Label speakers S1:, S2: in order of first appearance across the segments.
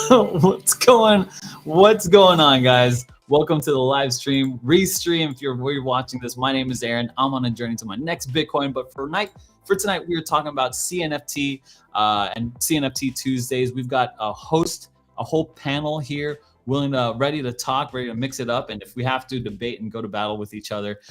S1: What's going on, guys? Welcome to the live stream, restream. If you're watching this, my name is Aaron. I'm on a journey to my next Bitcoin. But for tonight, we are talking about CNFT and CNFT Tuesdays. We've got a whole panel here, ready to talk, ready to mix it up. And if we have to debate and go to battle with each other,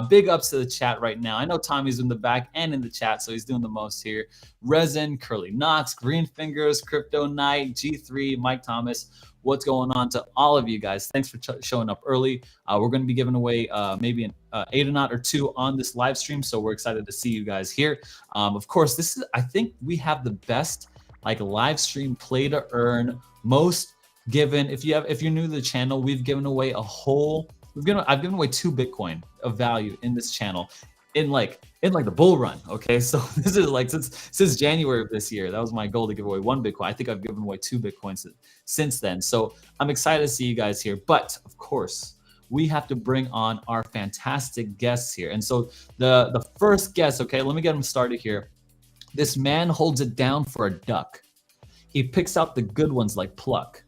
S1: big ups to the chat right now. I know Tommy's in the back and in the chat, so he's doing the most here. Resin, Curly Knox, Green Fingers, Crypto Knight, G3, Mike Thomas. What's going on to all of you guys? Thanks for showing up early. We're going to be giving away maybe an AdaNOT or two on this live stream, so we're excited to see you guys here. Of course, I think we have the best live stream play to earn, most given. If you're new to the channel, we've given away I've given away 2 Bitcoin of value in this channel in the bull run. Okay, so this is since January of this year. That was my goal, to give away 1 Bitcoin. I think I've given away 2 Bitcoins since then. So I'm excited to see you guys here. But of course, we have to bring on our fantastic guests here. And so the first guest, okay, let me get him started here. This man holds it down for a duck. He picks out the good ones like pluck.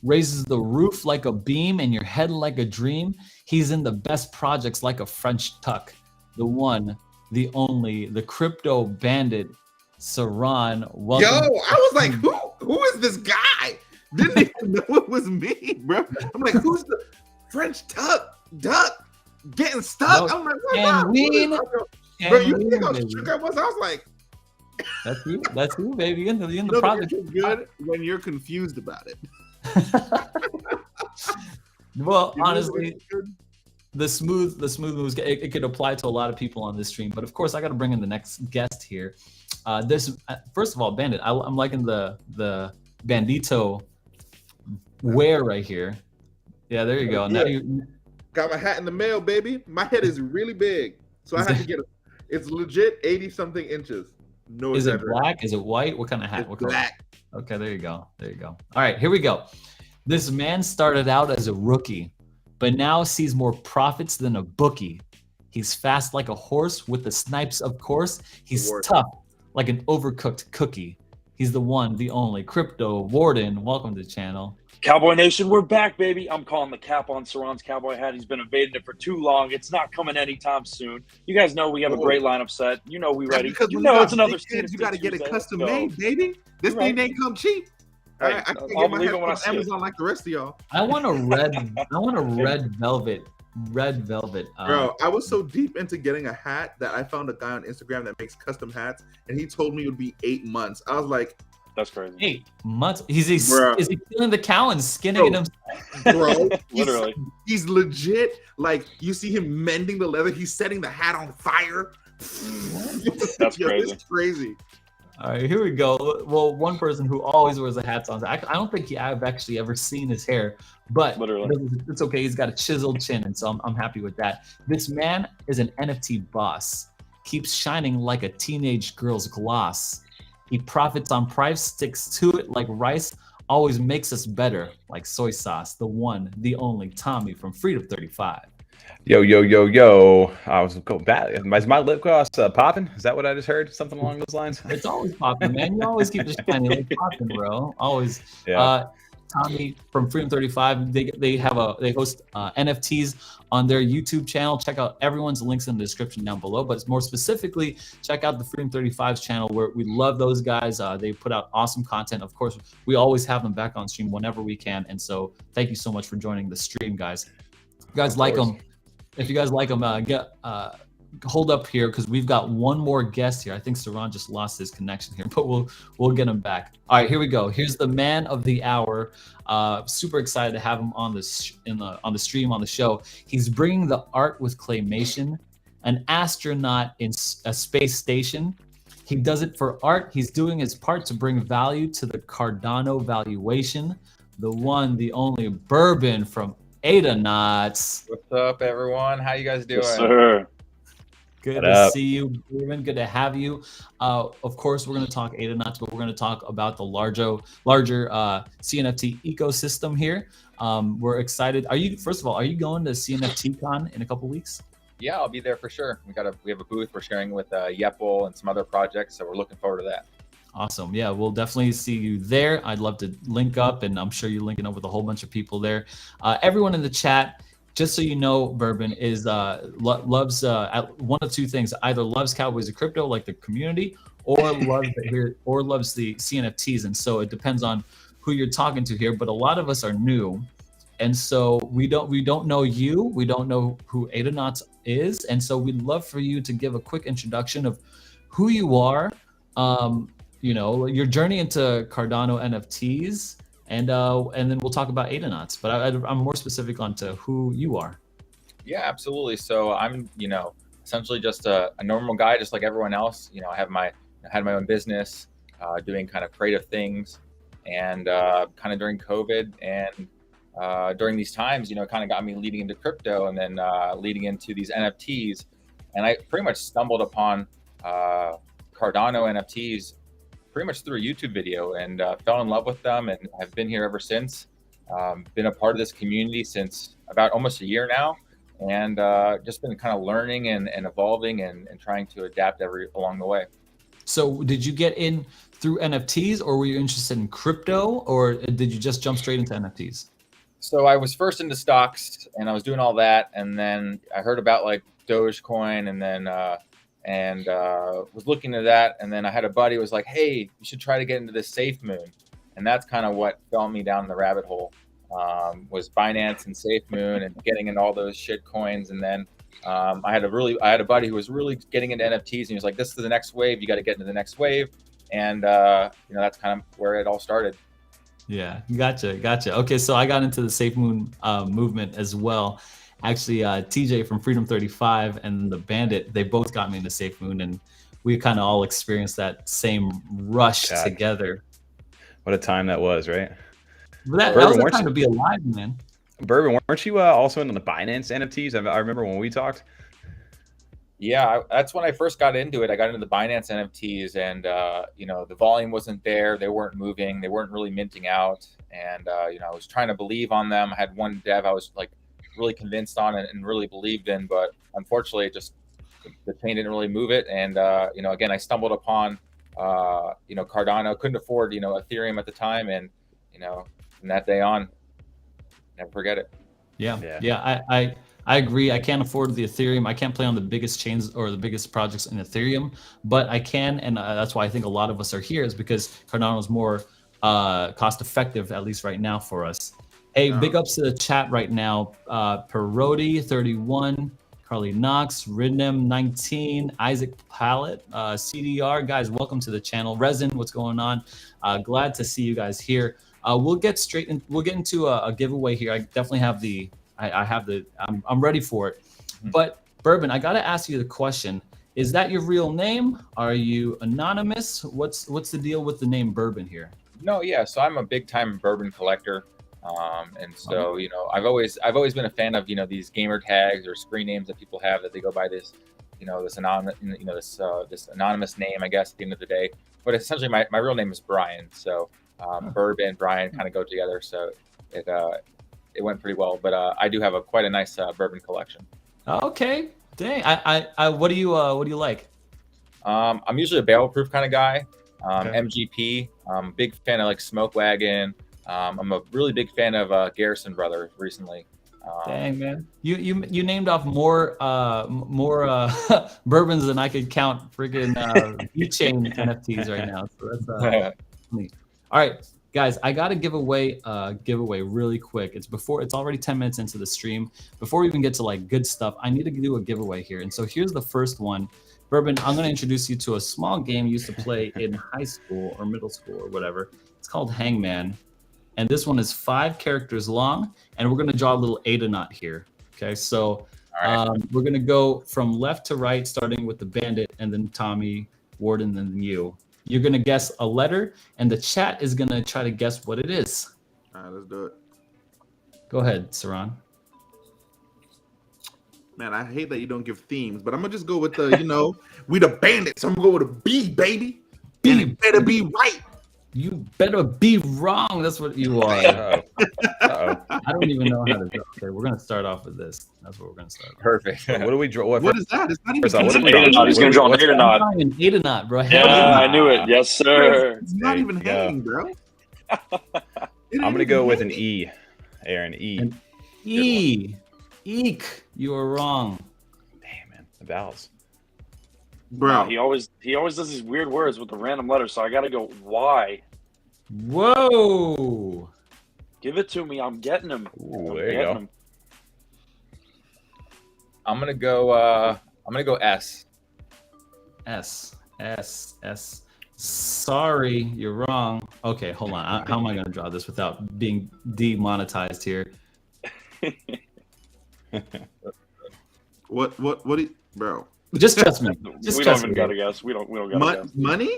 S1: Raises the roof like a beam and your head like a dream. He's in the best projects like a French tuck. The one, the only, the crypto bandit, Seron. Welcome.
S2: Yo, I was like, who is this guy? Didn't even know it was me, bro. I'm like, who's the French duck getting stuck?
S1: No,
S2: I'm like, bro, you think how shook I was? I was like,
S1: that's you, baby. In the project.
S2: It's good when you're confused about it.
S1: Well, honestly, the smooth moves, it could apply to a lot of people on this stream. But of course, I got to bring in the next guest here. First of all, Bandit, I'm liking the Bandito wear right here. Yeah, there you go.
S2: Yeah. Now you got my hat in the mail, baby. My head is really big, so I have to get it. It's legit 80 something inches. No,
S1: is it black? Is it white? What kind of hat?
S2: It's black.
S1: Okay, there you go. All right, here we go. This man started out as a rookie, but now sees more profits than a bookie. He's fast like a horse with the snipes, of course. He's tough like an overcooked cookie. He's the one, the only, Crypto Warden. Welcome to the channel.
S3: Cowboy Nation, we're back, baby. I'm calling the cap on Seron's cowboy hat. He's been evading it for too long. It's not coming anytime soon. You guys know we have a great lineup set. You know we ready.
S2: You know it's another CNFT. You got to get it custom made, baby. This thing ain't come cheap.
S3: Right.
S2: I can't get my hat on Amazon like the rest of y'all.
S1: I want a red velvet.
S2: Bro, I was so deep into getting a hat that I found a guy on Instagram that makes custom hats, and he told me it would be 8 months. I was like,
S3: that's crazy.
S1: 8 months? Is he killing the cow and skinning it himself?
S2: Bro,
S3: literally.
S2: He's legit. Like, you see him mending the leather. He's setting the hat on fire.
S3: That's crazy.
S2: It's crazy.
S1: All right, here we go. Well, one person who always wears the hats on. I don't think I've actually ever seen his hair, but it's okay. He's got a chiseled chin, and so I'm happy with that. This man is an NFT boss. Keeps shining like a teenage girl's gloss. He profits on price, sticks to it like rice, always makes us better like soy sauce. The one, the only, Tommy from Freedom 35.
S4: Yo. I was going back. Is my lip gloss popping? Is that what I just heard? Something along those lines?
S1: It's always popping, man. You always keep the shiny like popping, bro. Always.
S4: Yeah.
S1: Tommy from Freedom 35, they host NFTs on their YouTube channel. Check out everyone's links in the description down below. But more specifically, check out the Freedom 35's channel, where we love those guys. They put out awesome content. Of course, we always have them back on stream whenever we can. And so thank you so much for joining the stream, guys. If you guys like them, hold up here, because we've got one more guest here. I think Seron just lost his connection here, but we'll get him back. All right, here we go. Here's the man of the hour. Super excited to have him on the stream, on the show. He's bringing the art with claymation, an astronaut in a space station. He does it for art. He's doing his part to bring value to the Cardano valuation. The one, the only, Bourbon from AdaNOT.
S5: What's up, everyone? How you guys doing?
S3: Yes, sir.
S1: Good to see you, Bourbon. Good to have you. Of course, we're going to talk AdaNOT, but we're going to talk about the larger CNFT ecosystem here. We're excited. First of all, are you going to CNFT Con in a couple weeks?
S5: Yeah, I'll be there for sure. We have a booth we're sharing with Yepple and some other projects, so we're looking forward to that.
S1: Awesome. Yeah, we'll definitely see you there. I'd love to link up, and I'm sure you're linking up with a whole bunch of people there. Everyone in the chat, just so you know, Bourbon is loves one of two things: either loves Cowboys of Crypto, like the community, or loves the CNFTs. And so it depends on who you're talking to here. But a lot of us are new, and so we don't know you. We don't know who AdaNOT is, and so we'd love for you to give a quick introduction of who you are. Your journey into Cardano NFTs, and then we'll talk about AdaNOTs. But I'm more specific onto who you are.
S5: Yeah, absolutely. So I'm, essentially just a normal guy, just like everyone else. I had my own business, doing kind of creative things, and kind of during COVID and during these times, kind of got me leading into crypto, and then leading into these NFTs, and I pretty much stumbled upon Cardano NFTs pretty much through a YouTube video, and fell in love with them, and have been here ever since. Been a part of this community since about almost a year now, and just been kind of learning and evolving and trying to adapt along the way.
S1: So did you get in through NFTs, or were you interested in crypto, or did you just jump straight into NFTs?
S5: So I was first into stocks, and I was doing all that, and then I heard about like Dogecoin, and then was looking at that, and then I had a buddy who was like, hey, you should try to get into this Safe Moon, and that's kind of what fell me down the rabbit hole, was Binance and Safe Moon and getting into all those shit coins. And then I had a buddy who was really getting into NFTs, and he was like, this is the next wave, you got to get into the next wave. And that's kind of where it all started.
S1: Yeah, gotcha. Okay, so I got into the Safe Moon movement as well. Actually, TJ from Freedom 35 and the Bandit, they both got me into Safe Moon, and we kind of all experienced that same rush together.
S4: What a time that was, right?
S1: That was a time to be alive, man.
S4: Bourbon, weren't you also into the Binance NFTs? I remember when we talked.
S5: Yeah, that's when I first got into it. I got into the Binance NFTs, and the volume wasn't there. They weren't moving. They weren't really minting out, and I was trying to believe on them. I had one dev I was like really convinced on and really believed in, but unfortunately, the chain didn't really move it. And again, I stumbled upon Cardano. Couldn't afford Ethereum at the time, and from that day on, never forget it.
S1: Yeah. I agree. I can't afford the Ethereum. I can't play on the biggest chains or the biggest projects in Ethereum, but I can, and that's why I think a lot of us are here, is because Cardano is more cost effective, at least right now for us. Hey, big ups to the chat right now. Parodi 31, Carly Knox, Ridnem 19, Isaac Pallet, CDR. Guys, welcome to the channel. Resin, what's going on? Glad to see you guys here. We'll get into a giveaway here. I definitely have I'm ready for it. But Bourbon, I gotta ask you the question. Is that your real name? Are you anonymous? What's the deal with the name Bourbon here?
S5: No, yeah. So I'm a big time bourbon collector. And so, I've always been a fan of, these gamer tags or screen names that people have, that they go by this, this anonymous, this anonymous name, I guess, at the end of the day. But essentially my real name is Brian. So, Bourbon, Brian kind of go together. So it went pretty well, but I do have quite a nice bourbon collection.
S1: Okay. Dang. I what do you like?
S5: I'm usually a barrel proof kind of guy. MGP. Big fan of like Smoke Wagon. I'm a really big fan of Garrison Brothers recently.
S1: Dang, man, you named off more bourbons than I could count. Friggin' chain NFTs right now. So that's neat. All right, guys, I got to give away really quick. It's already 10 minutes into the stream. Before we even get to like good stuff, I need to do a giveaway here. And so here's the first one. Bourbon, I'm going to introduce you to a small game you used to play in high school or middle school or whatever. It's called Hangman. And this one is 5 characters long, and we're going to draw a little AdaNOT here. Okay, so we're going to go from left to right, starting with the Bandit, and then Tommy, Warden, and then you. You're going to guess a letter, and the chat is going to try to guess what it is.
S2: All right, let's do it.
S1: Go ahead, Seron.
S2: Man, I hate that you don't give themes, but I'm going to just go with the, we the Bandits. So I'm going to go with a B, baby. B, better be right.
S1: You better be wrong. That's what you are.
S4: Uh-oh.
S1: I don't even know how to do. Okay, we're gonna start off with this. That's what we're gonna start.
S5: Perfect.
S4: What do we draw?
S2: What is that? It's not even.
S4: First off,
S3: It's
S4: what
S3: an
S4: are we
S3: Adanaut. He's gonna draw an
S4: what's-
S1: I'm
S3: Adanaut.
S1: trying an Adanaut, bro.
S3: Yeah, I knew it. Yes, sir.
S2: It's not
S4: There
S2: even
S4: you go.
S2: hanging, bro.
S4: I'm gonna go with an E, Aaron. E.
S1: And- E. Eek. You are wrong.
S4: Damn, man, the vowels.
S2: Bro.
S3: He always does these weird words with the random letters, so I gotta go Y.
S1: Whoa.
S3: Give it to me. I'm getting him.
S4: Ooh,
S3: I'm
S4: there you
S3: getting
S4: go.
S3: him.
S5: I'm gonna go. S.
S1: S. Sorry, you're wrong. Okay, hold on. How am I gonna draw this without being demonetized here?
S2: What do you, bro?
S1: Just trust me. Just
S3: We don't
S1: trust
S3: even
S1: me.
S3: gotta guess. We don't gotta guess.
S2: Money?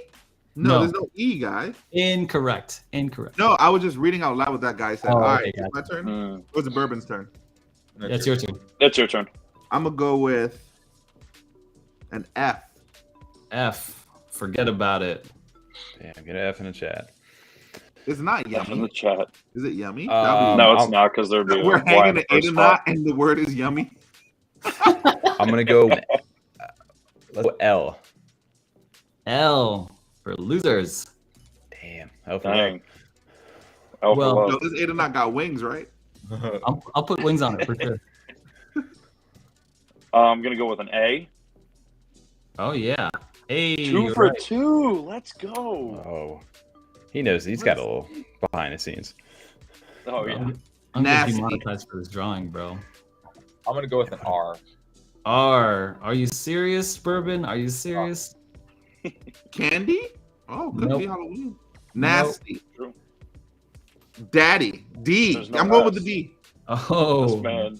S2: No,
S1: No.
S2: there's no E, guy.
S1: Incorrect.
S2: No, I was just reading out loud what that guy said.
S1: Oh,
S2: All right,
S1: okay,
S2: it's my turn.
S3: Mm,
S2: What's the Bourbon's turn?
S1: That's your turn.
S3: It's your turn.
S2: I'm gonna go with an F.
S1: F. Forget about it.
S4: Damn, get an F in the chat.
S2: It's not
S3: F in the
S2: yummy.
S3: chat.
S2: Is it yummy?
S3: No, it's not because they're being
S2: We're
S3: Y
S2: hanging
S3: in
S2: the
S3: the first
S2: Adanaut
S3: spot.
S2: and the word is yummy.
S4: I'm gonna go. Let's go L.
S1: L for losers.
S4: Damn. L for
S3: Dang.
S4: love.
S3: L for
S1: Well-
S3: love.
S2: No, this Adanaut got wings, right?
S1: I'll put wings on it for sure.
S3: I'm gonna go with an A.
S1: Oh yeah. Hey.
S3: 2
S1: you're
S3: for
S1: right.
S3: 2. Let's go.
S4: Oh, he knows. He's got a little behind the scenes.
S3: Oh yeah.
S1: I'm gonna
S2: Nasty.
S1: demonetized for this drawing, bro.
S5: I'm gonna go with an R.
S1: R. Are you serious, Bourbon? Are you serious?
S2: Candy? Oh, could
S1: Nope.
S2: be Halloween. Nasty.
S3: True.
S2: Daddy. D.
S3: There's no
S2: I'm going with the
S3: S.
S2: D.
S1: Oh.
S3: This man.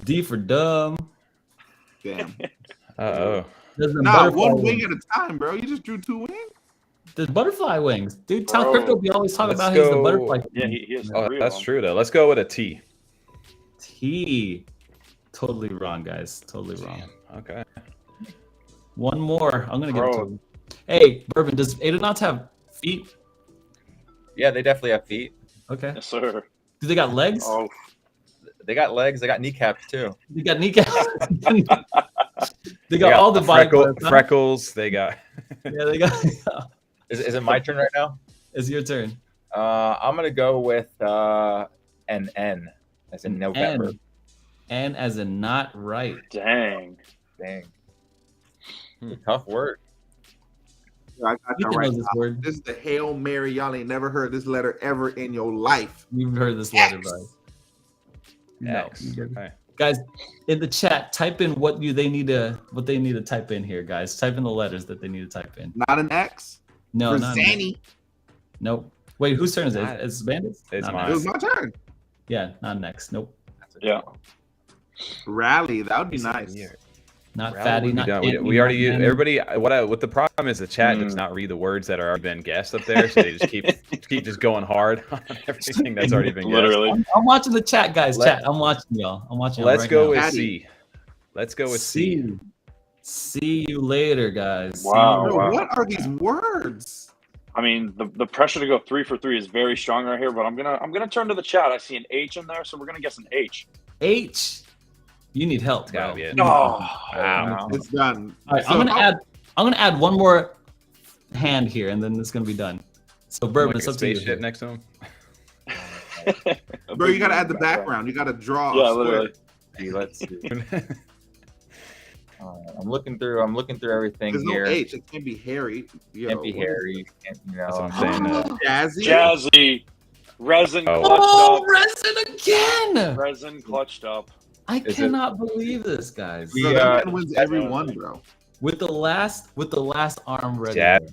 S1: D for dumb.
S2: Damn.
S4: Oh,
S1: There's the
S2: Nah,
S1: butterfly
S2: one wing
S1: wings.
S2: at a time, bro. You just drew 2 wings?
S1: There's butterfly wings. Dude, Tom
S3: Bro.
S1: Crypto be always talking
S4: Let's
S1: about his the
S4: go-
S1: butterfly.
S3: Yeah, he has
S4: oh,
S3: 3
S4: that's
S3: of them.
S4: true though. Let's go with a T.
S1: T. Totally wrong, guys. Totally wrong.
S4: Okay.
S1: One more. I'm gonna give it to
S3: Bro.
S1: him. Hey, Bourbon, does Adonauts have feet?
S5: Yeah, they definitely have feet.
S1: Okay.
S3: Yes, sir.
S1: Do they got legs?
S3: Oh,
S5: They got legs. They got kneecaps too.
S1: They got kneecaps. They got all the body parts, huh?
S4: freckles. They got.
S1: Yeah, they got.
S5: Is it my turn right now?
S1: It's your turn.
S5: I'm gonna go with an N, as in November.
S1: And as in not right.
S3: dang.
S5: Dang. Tough word.
S2: I got
S1: You
S2: that
S1: can
S2: right.
S1: know this word.
S2: This is the Hail Mary. Y'all ain't never heard this letter ever in your life.
S1: You've heard this letter,
S2: X.
S1: bro. No.
S4: X. Okay.
S1: Guys, in the chat, type in what they need to type in here, guys. Type in the letters that they need to type in.
S2: Not an X.
S1: No,
S2: For
S1: not
S2: Zanny.
S1: Nope. Wait, whose turn is it?
S4: Not-
S1: Is it Bandit?
S4: It's
S1: Not
S4: mine.
S2: It was
S1: next.
S2: my turn.
S1: Yeah, not next. Nope.
S3: Yeah.
S2: Rally. That would be nice.
S1: Not
S4: Rally
S1: fatty.
S4: would be
S1: Not
S4: done.
S1: Ant-
S4: We already
S1: not
S4: everybody. What the problem is, the chat does not read the words that are already been guessed up there, so they just keep just going hard on everything that's already been guessed.
S3: Literally.
S1: I'm watching the chat, guys.
S4: Let-
S1: Chat. I'm watching y'all. I'm watching. Y'all
S4: Let's
S1: right
S4: go
S1: now.
S4: with
S2: Patty.
S4: C. Let's go with C.
S1: See you later, guys. See
S3: Wow.
S1: you-
S2: Bro,
S3: wow.
S2: what are these words?
S3: I mean, the pressure to go 3 for 3 is very strong right here, but I'm gonna turn to the chat. I see an H in there, so we're gonna guess an H.
S1: H. You need help,
S4: It's gotta
S1: bro.
S4: be it.
S3: Oh,
S4: Wow.
S2: It's done.
S1: All right,
S2: So
S1: I'm
S2: how-
S1: gonna add one more hand here, and then it's gonna be done. So Bourbon,
S4: Like
S1: it's
S4: a
S1: up to you.
S4: spaceship next to him.
S2: Bro, you gotta add the background. You gotta draw.
S3: Yeah,
S2: a square.
S3: literally.
S5: See, let's see. I'm looking through everything
S2: There's no
S5: here.
S2: H. It can't be Harry. Yo,
S5: Can't be
S2: what is
S5: Harry. Can't,
S4: That's what I'm saying.
S2: Jazzy.
S3: Jazzy. Resin
S4: Oh.
S3: clutched
S1: Oh,
S3: up.
S1: resin again!
S3: Resin clutched up.
S1: I
S5: Is it-
S1: cannot believe this, guys.
S2: Bro,
S5: Yeah,
S2: that man wins every one, bro.
S1: With the last arm ready,
S4: Jazz.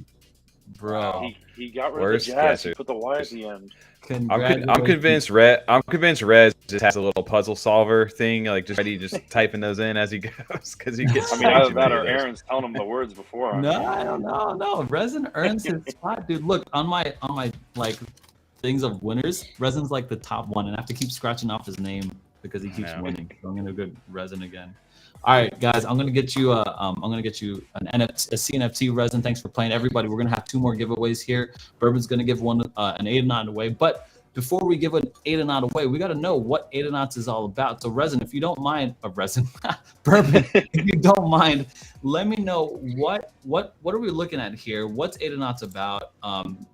S1: bro.
S3: He got rid
S4: Worst
S3: of the jazz.
S4: guesser.
S3: He put the Y at the end.
S4: I'm
S1: Congratulations.
S4: convinced Rez just has a little puzzle solver thing, like just ready, just typing those in as he goes, because he gets.
S3: I mean,
S4: way
S3: either
S4: too
S3: that
S4: many
S3: or
S4: of those.
S3: Aaron's telling him the words before.
S1: No. Resin earns his spot, dude. Look on my like things of winners. Resin's like the top one, and I have to keep scratching off his name because he keeps
S4: know.
S1: winning. So I'm gonna go Resin again. All right, guys, I'm gonna get you an NFT, a CNFT resin. Thanks for playing, everybody. We're gonna have 2 more giveaways here. Bourbon's gonna give one an AdaNOT away, but before we give an AdaNOT away, we got to know what AdaNOT is all about. So, resin, if you don't mind, Bourbon, if you don't mind, let me know what are we looking at here? What's AdaNOT about?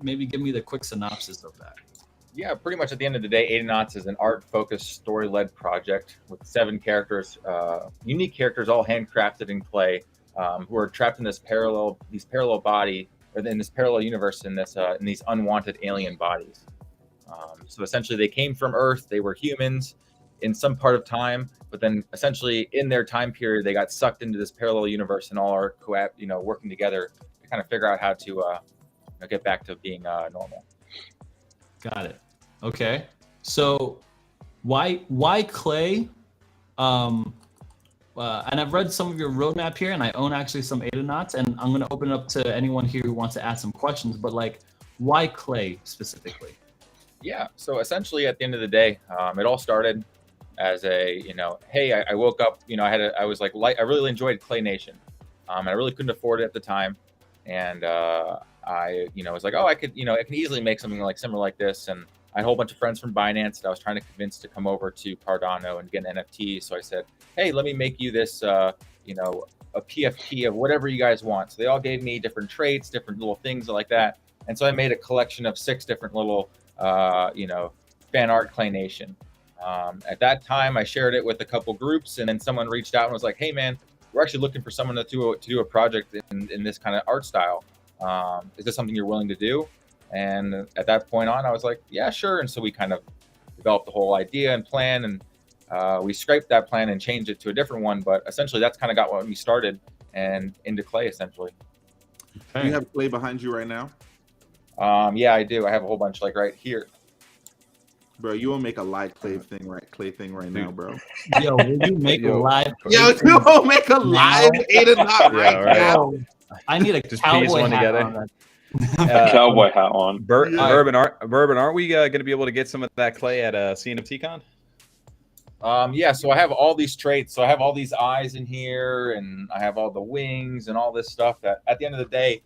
S1: Maybe give me the quick synopsis of that.
S5: Yeah, pretty much at the end of the day, AdaNOT is an art-focused, story-led project with 7 characters, unique characters, all handcrafted in clay, who are trapped in this parallel body, or in this parallel universe, in these unwanted alien bodies. So essentially, they came from Earth. They were humans in some part of time, but then essentially in their time period, they got sucked into this parallel universe, and all are working together to kind of figure out how to get back to being normal.
S1: Got it. Okay. So why clay? And I've read some of your roadmap here, and I own actually some AdaNOTs, and I'm going to open it up to anyone here who wants to ask some questions. But like, why clay specifically?
S5: Yeah. So essentially, at the end of the day, it all started as a hey, I woke up, I was like I really enjoyed Clay Nation. I really couldn't afford it at the time, and I was like, oh, I can easily make something like similar like this. And I had a whole bunch of friends from Binance that I was trying to convince to come over to Cardano and get an NFT. So I said, hey, let me make you this, a PFP of whatever you guys want. So they all gave me different traits, different little things like that. And so I made a collection of 6 different little, fan art Clay Nation. At that time, I shared it with a couple groups, and then someone reached out and was like, hey, man, we're actually looking for someone to do a project in this kind of art style. Is this something you're willing to do? And at that point on, I was like, yeah, sure. And so we kind of developed the whole idea and plan, and we scraped that plan and changed it to a different one. But essentially, that's kind of got when we started and into clay, essentially.
S2: Do you have clay behind you right now?
S5: Yeah, I do. I have a whole bunch like right here.
S2: Bro, you will make a live clay thing right now, bro.
S1: Yo, will you make a live?
S2: Yo, you will make a live AdaNOT right now.
S1: I need a
S4: Just
S1: cowboy
S4: piece one
S1: hat
S4: together.
S1: on that.
S3: Cowboy hat on.
S4: Bourbon, aren't we going to be able to get some of that clay at a CNFT con?
S5: Yeah, so I have all these traits. So I have all these eyes in here, and I have all the wings and all this stuff that at the end of the day,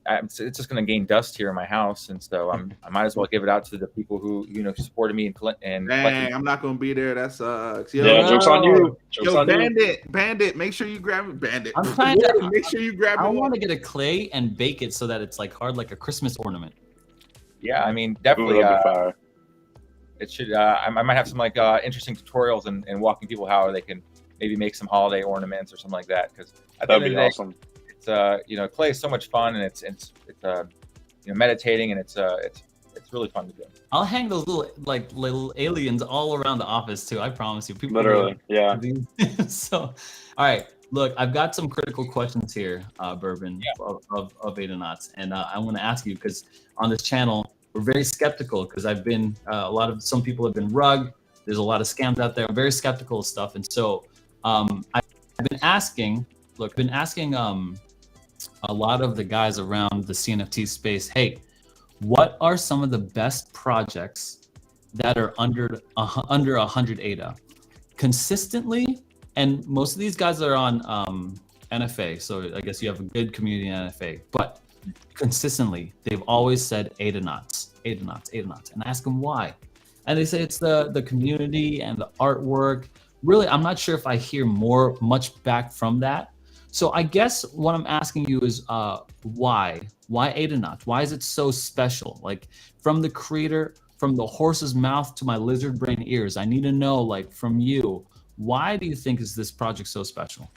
S5: it's just going to gain dust here in my house. And so I might as well give it out to the people who, supported me and
S2: Dang, I'm not going to be there. That sucks. Yo,
S3: Yeah, joke's on you. Joke's on you.
S2: Bandit, make sure you grab it. Bandit.
S1: I'm trying to
S2: make sure you grab it.
S1: I want to get a clay and bake it so that it's like hard, like a Christmas ornament.
S5: Yeah, I mean, definitely. It should. I might have some like interesting tutorials and walking people how they can maybe make some holiday ornaments or something like that. Because
S3: that'd be awesome.
S5: It's clay is so much fun, and it's meditating, and it's really fun to do.
S1: I'll hang those little aliens all around the office too. I promise you. People
S3: Literally, yeah.
S1: So, all right. Look, I've got some critical questions here, Bourbon, of AdaNOTs, and I'm going to ask you because on this channel we're very skeptical because I've been some people have been rugged. There's a lot of scams out there. I'm very skeptical of stuff, and so I've been asking. Look, I've been asking a lot of the guys around the CNFT space, hey, what are some of the best projects that are under 100 ADA consistently? And most of these guys are on NFA, so I guess you have a good community in NFA, but consistently they've always said AdaNOTs. And I ask them why, and they say it's the community and the artwork. Really, I'm not sure if I hear much back from that. So I guess what I'm asking you is why AdaNOT? Why is it so special? Like from the creator, from the horse's mouth to my lizard brain ears, I need to know, like from you, why do you think is this project so special?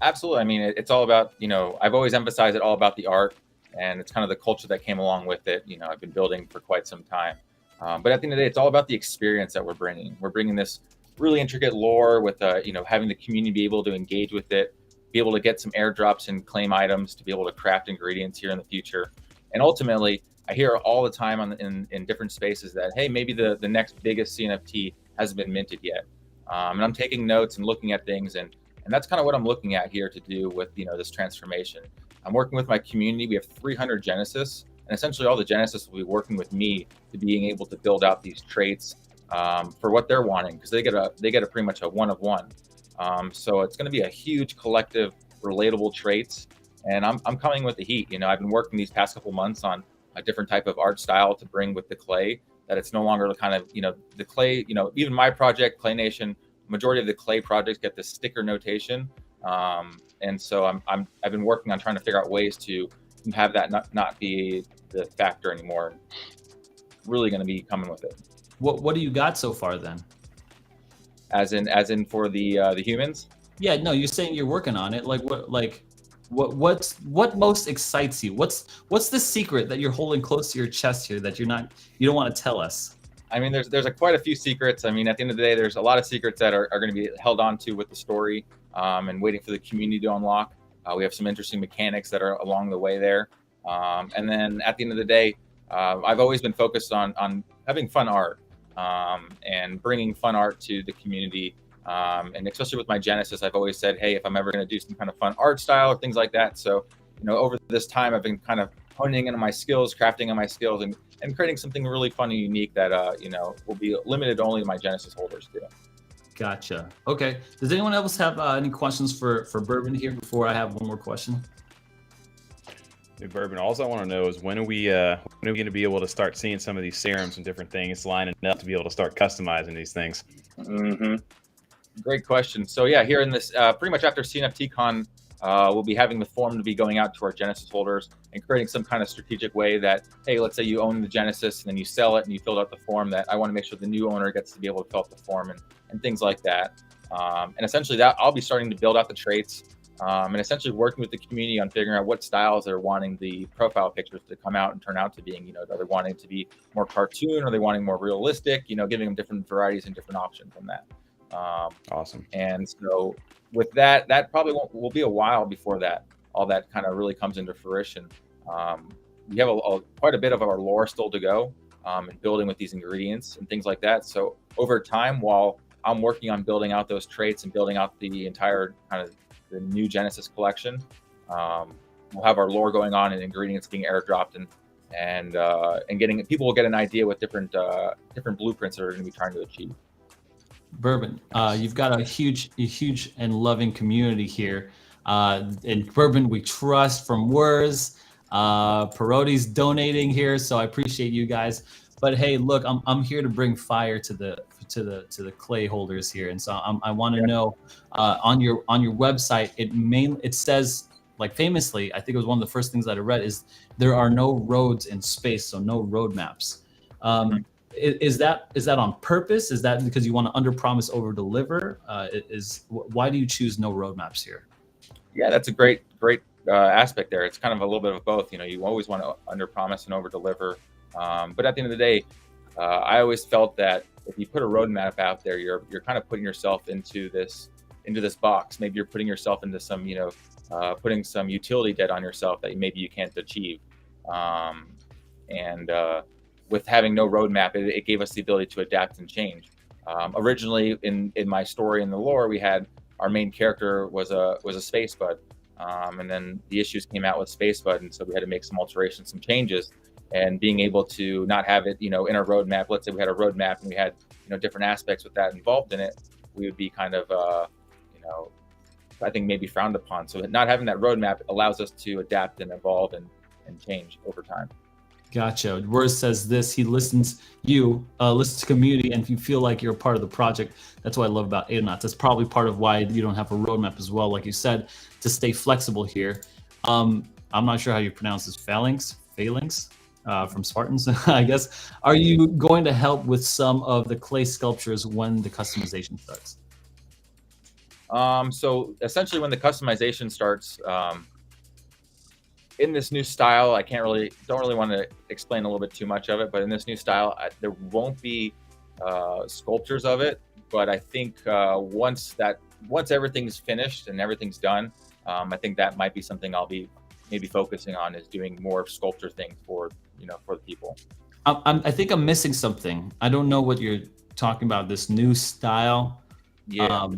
S5: Absolutely. I mean, it's all about, I've always emphasized it all about the art, and it's kind of the culture that came along with it. I've been building for quite some time. But at the end of the day, it's all about the experience that we're bringing. We're bringing this really intricate lore with, having the community be able to engage with it, be able to get some airdrops and claim items to be able to craft ingredients here in the future. And ultimately, I hear all the time in different spaces that, hey, maybe the next biggest CNFT hasn't been minted yet. And I'm taking notes and looking at things, and that's kind of what I'm looking at here to do with this transformation. I'm working with my community. We have 300 Genesis, and essentially all the Genesis will be working with me to being able to build out these traits for what they're wanting, because they get a pretty much a one of one. So it's going to be a huge collective relatable traits, and I'm coming with the heat. You know, I've been working these past couple months on a different type of art style to bring with the clay, that it's no longer the kind of, you know, the clay, you know, even my project, Clay Nation, majority of the clay projects get this sticker notation. And so I've been working on trying to figure out ways to have that not be the factor anymore. Really going to be coming with it.
S1: What do you got so far then?
S5: As in for the humans?
S1: Yeah, no, you're saying you're working on it. What most excites you? What's the secret that you're holding close to your chest here that you don't want to tell us?
S5: I mean, there's quite a few secrets. I mean, at the end of the day, there's a lot of secrets that are going to be held on to with the story, and waiting for the community to unlock. We have some interesting mechanics that are along the way there. And then at the end of the day, I've always been focused on having fun art, and bringing fun art to the community. And especially with my Genesis, I've always said, hey, if I'm ever going to do some kind of fun art style or things like that. So, you know, over this time, I've been kind of honing in on my skills, crafting on my skills, and creating something really fun and unique that, you know, will be limited only to my Genesis holders too.
S1: Gotcha. Okay. Does anyone else have any questions for Bourbon here before I have one more question?
S4: Hey, Bourbon, all I want to know is when are we going to be able to start seeing some of these serums and different things lining up to be able to start customizing these things?
S5: Mm-hmm. Great question. So yeah, here in this, pretty much after CNFT Con, we'll be having the form to be going out to our Genesis holders and creating some kind of strategic way that, hey, let's say you own the Genesis and then you sell it and you filled out the form, that I want to make sure the new owner gets to be able to fill out the form and things like that. And essentially that I'll be starting to build out the traits, and essentially working with the community on figuring out what styles they're wanting the profile pictures to come out and turn out to being. You know, are they wanting to be more cartoon? Are they wanting more realistic? You know, giving them different varieties and different options on that.
S4: Awesome.
S5: And so with that probably will be a while before that all that kind of really comes into fruition. We have quite a bit of our lore still to go, and building with these ingredients and things like that. So over time, while I'm working on building out those traits and building out the entire kind of the new Genesis collection, we'll have our lore going on and ingredients being airdropped, and getting people will get an idea what different blueprints that are going to be trying to achieve.
S1: Bourbon, you've got a huge and loving community here. In Bourbon, we trust from Wurs. Peroti's donating here, so I appreciate you guys. But hey, look, I'm here to bring fire to the clay holders here, and so I want to know, on your website, it says, like, famously, I think it was one of the first things that I read, is there are no roads in space, so no roadmaps. Is that on purpose? Is that because you want to underpromise, overdeliver? Why do you choose no roadmaps here?
S5: Yeah, that's a great aspect there. It's kind of a little bit of both. You know, you always want to underpromise and overdeliver, but at the end of the day, I always felt that if you put a roadmap out there, you're kind of putting yourself into this box. Maybe you're putting yourself into some, you know, putting some utility debt on yourself that maybe you can't achieve. With having no roadmap, it gave us the ability to adapt and change. Originally, in my story in the lore, we had our main character was a space bud, and then the issues came out with space bud, and so we had to make some alterations, some changes, and being able to not have it, you know, in our roadmap. Let's say we had a roadmap and we had, you know, different aspects with that involved in it, we would be kind of, you know, I think maybe frowned upon. So not having that roadmap allows us to adapt and evolve and change over time.
S1: Gotcha. Wurs says this, he listens to community, and if you feel like you're a part of the project, that's what I love about AdaNOT. That's probably part of why you don't have a roadmap as well, like you said, to stay flexible here. I'm not sure how you pronounce this, phalanx from Spartans, I guess. Are you going to help with some of the clay sculptures when the customization starts?
S5: So essentially when the customization starts, in this new style, I don't really want to explain a little bit too much of it, but in this new style, there won't be sculptures of it. But I think once everything's finished and everything's done, I think that might be something I'll be maybe focusing on, is doing more sculpture things for the people.
S1: I think I'm missing something. I don't know what you're talking about, this new style.
S5: Yeah.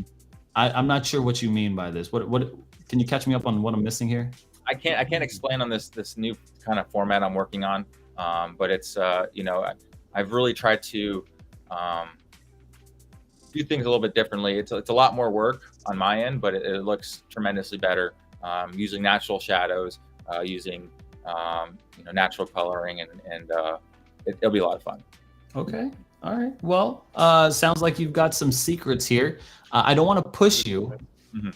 S1: I'm not sure what you mean by this. What can you catch me up on what I'm missing here?
S5: I can't explain on this new kind of format I'm working on, but it's you know, I've really tried to do things a little bit differently. It's a lot more work on my end, but it looks tremendously better using natural shadows, using natural coloring, and it'll be a lot of fun.
S1: Okay. All right. Well, sounds like you've got some secrets here. I don't want to push you.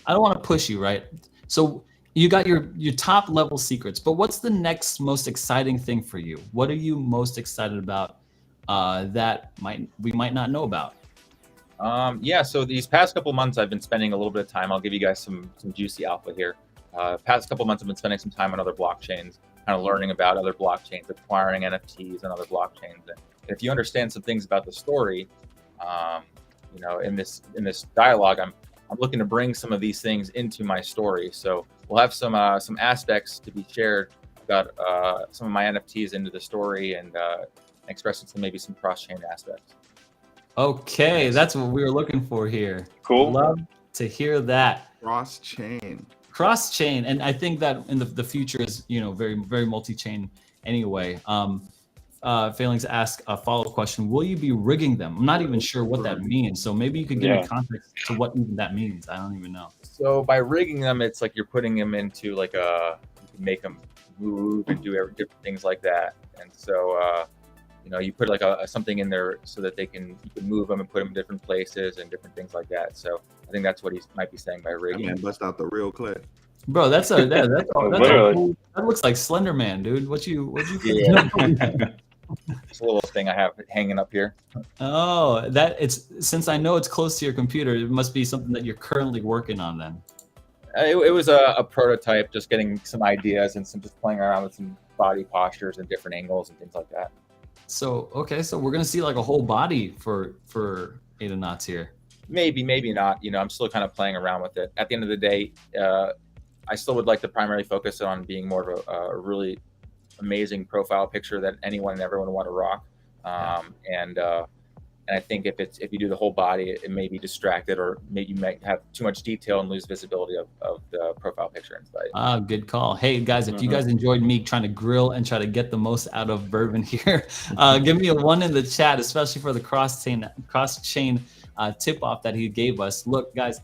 S1: I don't want to push you, right? So you got your top level secrets, but what's the next most exciting thing for you? What are you most excited about that we might not know about?
S5: Yeah, so these past couple months, I've been spending a little bit of time. I'll give you guys some juicy alpha here. Past couple months, I've been spending some time on other blockchains, kind of learning about other blockchains, acquiring NFTs and other blockchains. And if you understand some things about the story, in this dialogue, I'm looking to bring some of these things into my story. So we'll have some aspects to be shared about some of my NFTs into the story, and expressing maybe some cross-chain aspects.
S1: Okay, that's what we were looking for here.
S3: Cool.
S1: Love to hear that.
S2: Cross-chain.
S1: Cross-chain, and I think that in the future is very very multi-chain anyway. Failing to ask a follow-up question, will you be rigging them? I'm not even sure what that means, so maybe you could give me context to what even that means. I don't even know.
S5: So by rigging them, it's like you're putting them into like you can make them move and do different things like that. And so you put like something in there so that you can move them and put them in different places and different things like that. So I think that's what he might be saying by rigging.
S2: Man, bust out the real clay.
S1: Bro, that's that looks like Slender Man, dude. What you
S5: Yeah. It's a little thing I have hanging up here.
S1: Oh, since I know it's close to your computer, it must be something that you're currently working on then.
S5: It was a prototype, just getting some ideas and just playing around with some body postures and different angles and things like that.
S1: So so we're gonna see like a whole body for AdaNOT here.
S5: Maybe not. I'm still kind of playing around with it. At the end of the day, I still would like to primarily focus on being more of a really amazing profile picture that anyone and everyone want to rock. And I think if you do the whole body, it may be distracted, or maybe you might have too much detail and lose visibility of the profile picture inside.
S1: Good call. Hey guys, if you guys enjoyed me trying to grill and try to get the most out of bourbon here, give me a 1 in the chat, especially for the cross-chain tip off that he gave us. Look guys,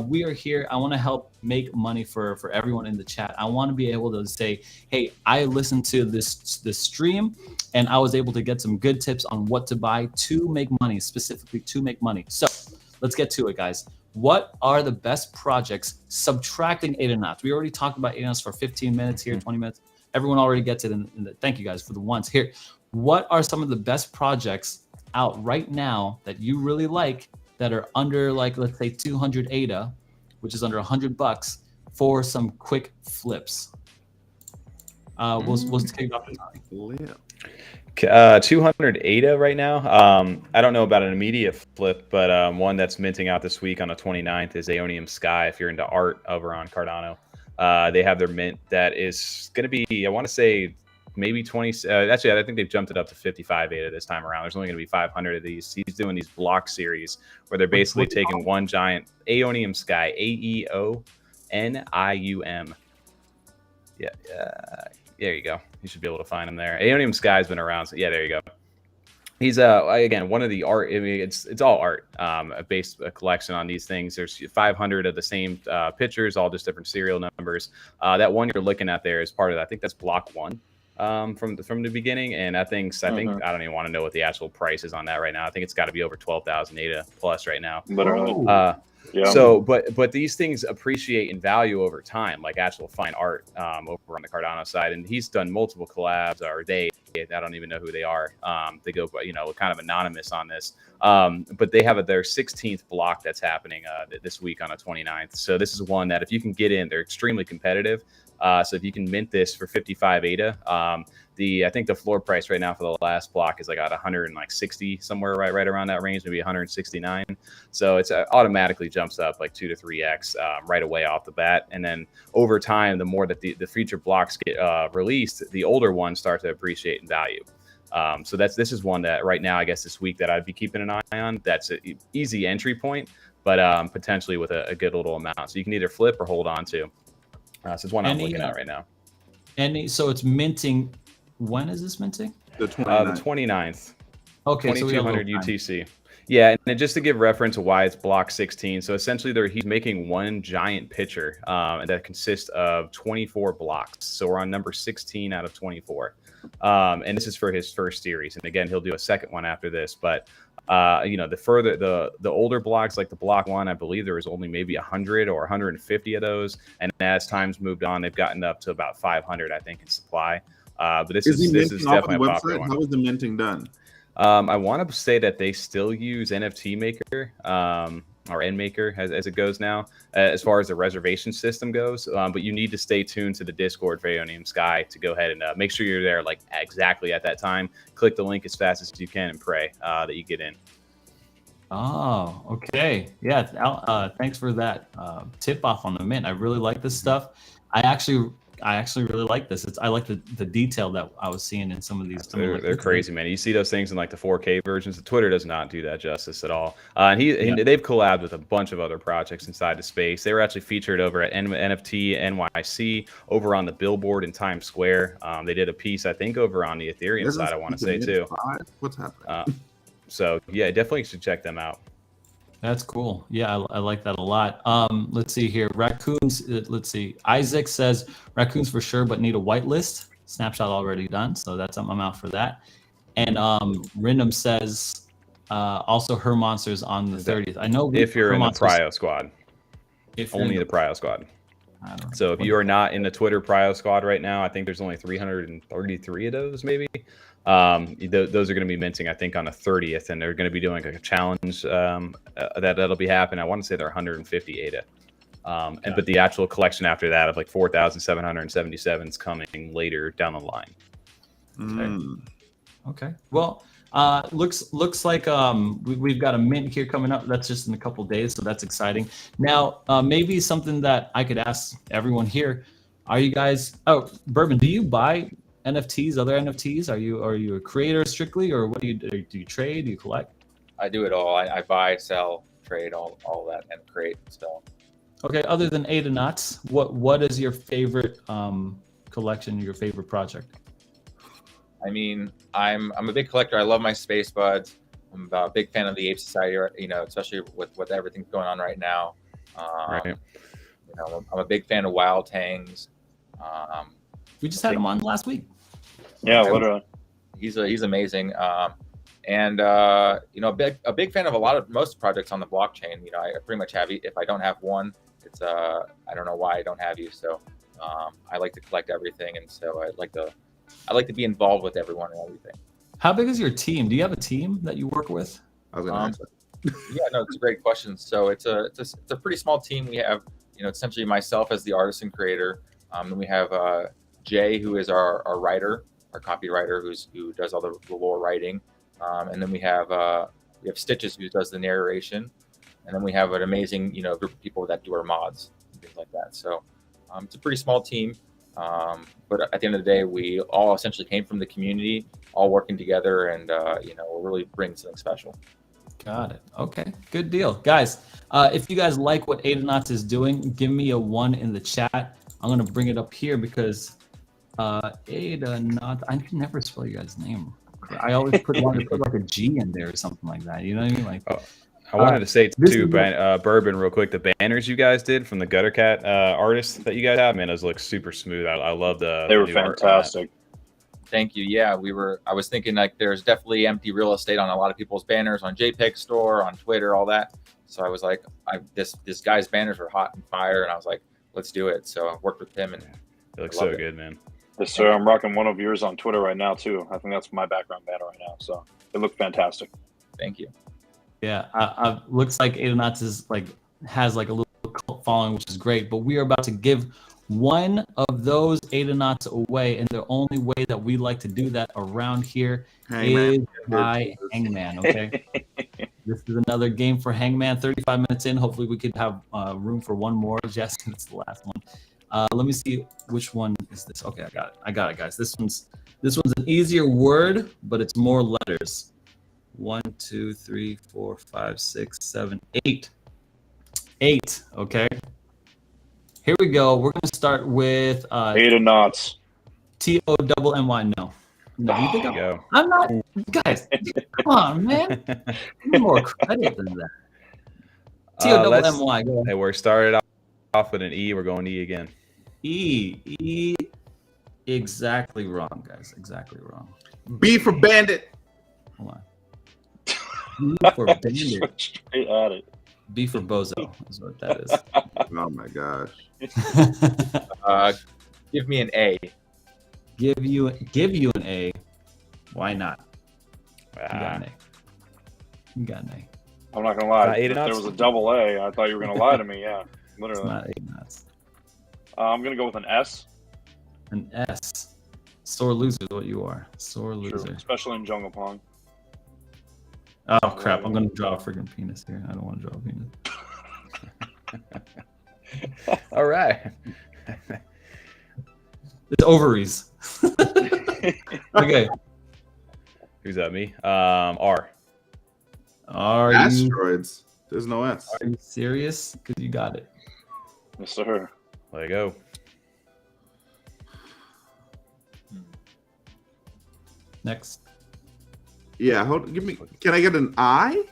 S1: we are here. I want to help make money for everyone in the chat. I want to be able to say, hey, I listened to this stream and I was able to get some good tips on what to buy to make money, specifically to make money. So let's get to it, guys. What are the best projects subtracting AdaNOT? We already talked about AdaNOT for 15 minutes here, 20 minutes. Everyone already gets it. Thank you guys for the ones here. What are some of the best projects out right now that you really like that are under, like, let's say 200 ADA, which is under $100 for some quick flips? We'll take off the time.
S4: 200 ADA right now. I don't know about an immediate flip, but one that's minting out this week on the 29th is Aeonium Sky. If you're into art over on Cardano, they have their mint that is going to be, I want to say, maybe 20. Actually, I think they've jumped it up to 55 ADA this time around. There's only going to be 500 of these. He's doing these block series where they're basically taking one giant Aeonium Sky, AEONIUM. Yeah, there you go. You should be able to find him there. Aeonium Sky has been around. So yeah, there you go. He's again one of the art. I mean, it's all art. Based a collection on these things. There's 500 of the same pictures, all just different serial numbers. That one you're looking at there is part of that. I think that's block 1. From the beginning, and I think I don't even want to know what the actual price is on that right now. I think it's got to be over 12,000 ADA plus right now.
S3: Yeah.
S4: So, but these things appreciate in value over time, like actual fine art over on the Cardano side. And he's done multiple collabs, or I don't even know who they are. They go, kind of anonymous on this. But they have their 16th block that's happening this week on the 29th. So this is one that if you can get in, they're extremely competitive. So if you can mint this for 55 ADA, I think the floor price right now for the last block is like at 160 somewhere right around that range, maybe 169. So it's automatically jumps up like 2 to 3x right away off the bat. And then over time, the more that the future blocks get released, the older ones start to appreciate in value. So this is one that right now, I guess this week that I'd be keeping an eye on. That's an easy entry point, but potentially with a good little amount. So you can either flip or hold on to. So it's one I'm looking at right now.
S1: So it's minting. When is this minting?
S2: The 29th.
S4: The 29th.
S1: Okay,
S4: 2200 UTC. Yeah, and just to give reference to why it's block 16, so essentially he's making one giant pitcher that consists of 24 blocks. So we're on number 16 out of 24. And this is for his first series. And again, he'll do a second one after this. But, the older blocks, like the block 1, I believe there was only maybe 100 or 150 of those. And as time's moved on, they've gotten up to about 500, I think, in supply. But this is definitely a popular one.
S2: How is the minting done?
S4: I want to say that they still use NFT Maker or NMaker as it goes now, as far as the reservation system goes. But you need to stay tuned to the Discord for Aeonium Sky to go ahead and make sure you're there like exactly at that time. Click the link as fast as you can and pray that you get in.
S1: Oh, okay. Yeah. Thanks for that tip off on the mint. I really like this stuff. I actually really like this. I like the detail that I was seeing in some of these.
S4: They're crazy, man. You see those things in like the 4K versions. The Twitter does not do that justice at all. And they've collabed with a bunch of other projects inside the space. They were actually featured over at NFT NYC, over on the billboard in Times Square. They did a piece, I think, over on the Ethereum side, I want to say, too.
S2: What's happening?
S4: So, yeah, definitely should check them out.
S1: That's cool. Yeah, I like that a lot. Let's see here. Raccoons. Let's see. Isaac says raccoons for sure, but need a whitelist. Snapshot already done, so I'm out for that. And Random says also her monsters on the 30th. I know
S4: if you're in the Prio squad, only the Prio squad. So if you are not in the Twitter Prio squad right now, I think there's only 333 of those, maybe. Those are going to be minting, I think, on the 30th, and they're going to be doing like a challenge that'll be happening. I want to say they're 150 ADA. But the actual collection after that of like 4,777 is coming later down the line.
S1: Okay. Well, looks like we've got a mint here coming up. That's just in a couple days, so that's exciting. Now, maybe something that I could ask everyone here: are you guys? Oh, Bourbon, do you buy NFTs, other NFTs? Are you a creator strictly, or what do you do? Do you trade? Do you collect?
S5: I do it all. I buy, sell, trade, all that, and create. So.
S1: Okay. Other than Adanauts, what is your favorite collection? Your favorite project?
S5: I mean, I'm a big collector. I love my space buds. I'm a big fan of the Ape Society, especially with everything going on right now.
S4: Right.
S5: I'm a big fan of Wild Tangs.
S1: We just had him on last week.
S3: Yeah, literally.
S5: He's amazing. And a big fan of most projects on the blockchain. I pretty much have. If I don't have one, it's I don't know why I don't have you. So I like to collect everything, and so I like to be involved with everyone and everything.
S1: How big is your team? Do you have a team that you work with?
S2: I was going to ask that.
S5: Yeah, no, it's a great question. So it's a pretty small team. We have essentially myself as the artist and creator. Then we have Jay, who is our writer, our copywriter, who does all the lore writing. And then we have Stitches, who does the narration. And then we have an amazing group of people that do our mods and things like that. So it's a pretty small team. But at the end of the day, we all essentially came from the community, all working together, and we're really bringing something special.
S1: Got it. Okay, good deal, guys. If you guys like what Adanaut is doing, give me a 1 in the chat. I'm gonna bring it up here because Adanaut. I can never spell your guys' name. I always want to put like a G in there or something like that. You know what I mean? Like.
S4: I wanted to say too, Bourbon, real quick. The banners you guys did from the Gutter Cat artists that you guys have, man, those look super smooth. I love
S3: They were fantastic.
S5: Thank you. Yeah, I was thinking like there's definitely empty real estate on a lot of people's banners on JPEG Store, on Twitter, all that. So I was like, this guy's banners were hot and fire, and I was like, let's do it. So I worked with him, and
S4: it looks so good, man.
S3: Yes, sir. I'm rocking one of yours on Twitter right now too. I think that's my background banner right now. So it looked fantastic.
S5: Thank you.
S1: Yeah, looks like Adanaut has like a little cult following, which is great. But we are about to give one of those Adanauts away, and the only way that we like to do that around here is by Hangman. Okay, this is another game for Hangman. 35 minutes in. Hopefully, we could have room for one more. Yes, it's the last one. Let me see which one is this. Okay, I got it, guys. This one's an easier word, but it's more letters. 1, 2, 3, 4, 5, 6, 7, 8. 8. Okay. Here we go. We're gonna start with
S3: Adanauts.
S1: TONNY. No. No, you think
S4: There you go.
S1: I'm not, guys? Come on, man. Give more credit than that. T-O-double-M-Y. Go ahead.
S4: Hey, we're started off with an E. We're going E again.
S1: E. Exactly wrong, guys. Exactly wrong.
S2: B for Bandit.
S1: Hold on. B for Bandit.
S3: Straight at it.
S1: B for Bozo is what that is.
S2: Oh my gosh.
S5: Give me an A.
S1: Give you an A. Why not? You got an A. You got an A.
S3: I'm not gonna lie.
S4: If
S3: If there was a double A, I thought you were gonna lie to me. Yeah,
S1: It's
S3: literally.
S1: not AdaNOT.
S3: I'm gonna go with an S.
S1: An S. Sore loser is what you are. Sore
S3: True.
S1: loser.
S3: Especially in Jungle Pong.
S1: Oh crap! I'm gonna draw a freaking penis here. I don't want to draw a penis.
S4: All right.
S1: It's ovaries. Okay.
S4: Who's that? Me? R.
S1: Are you
S2: Asteroids. There's no S.
S1: serious? Because you got it.
S3: Yes, sir.
S4: There you go.
S1: Next.
S2: Yeah, give me. Can I get an I?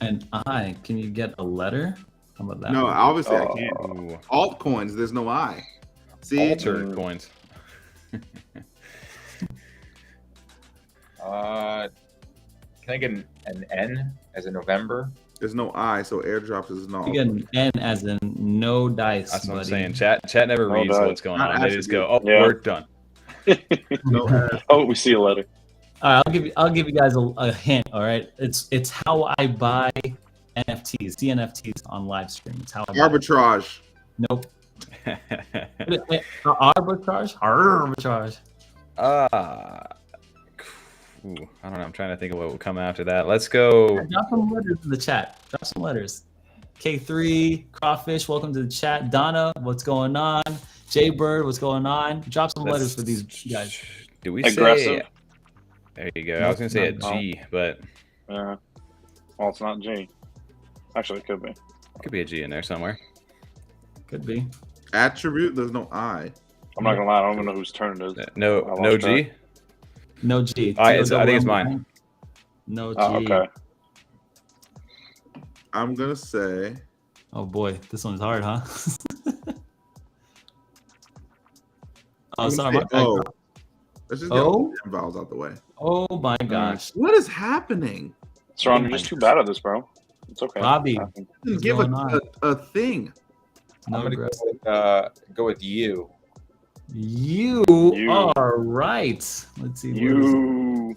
S1: And I. Can you get a letter? How about that?
S2: No,
S1: one?
S2: obviously I can't.
S4: Ooh.
S2: Altcoins. There's no I. See,
S4: Alter coins.
S5: Can I get an N as in November?
S2: there's no I, so airdrop is not.
S1: You get an N as in no dice.
S4: That's what I'm
S1: buddy.
S4: saying. Chat never
S3: No
S4: reads
S3: doubt.
S4: what's going
S2: Not
S4: on. They just go, "Oh,
S3: Yeah.
S4: we're done."
S2: No S.
S3: Oh, we see a letter.
S1: All right, I'll give you guys a hint. All right, it's how I buy NFTs, CNFTs on live stream. It's how I buy.
S2: Arbitrage.
S1: Nope. Arbitrage. Arbitrage.
S4: Ooh, I don't know. I'm trying to think of what will come after that. Let's go.
S1: Drop some letters in the chat. Drop some letters. K3, Crawfish, welcome to the chat. Donna, what's going on? Jaybird, what's going on? Drop some letters for these guys.
S4: Do we
S3: Aggressive.
S4: say? There you go. I was gonna say a G, but
S3: Yeah. Well, it's not G. Actually, it could be.
S4: could be a G in there somewhere.
S1: Could be.
S2: Attribute. There's no I.
S3: I'm not gonna lie. I don't even know whose turn it is.
S4: No,
S3: I
S4: no
S3: lost
S4: G.
S3: track.
S1: No G.
S4: I think it's mine.
S1: No G.
S3: Oh, okay.
S2: I'm gonna say.
S1: Oh boy, this one's hard, huh? Oh,
S2: I'm
S1: sorry.
S2: gonna
S1: My
S2: say
S1: bad.
S2: O. Let's just get
S1: O?
S2: all the damn vowels out the way.
S1: Oh my gosh.
S2: What is happening?
S3: Seron, you're just too bad at this, bro. It's okay.
S1: Bobby.
S2: Didn't
S1: What's
S2: give
S1: going on?
S2: a thing.
S1: No
S5: I'm gonna
S1: aggressive.
S5: go with you.
S1: You
S3: You.
S1: are right. Let's see. what is it?
S3: You.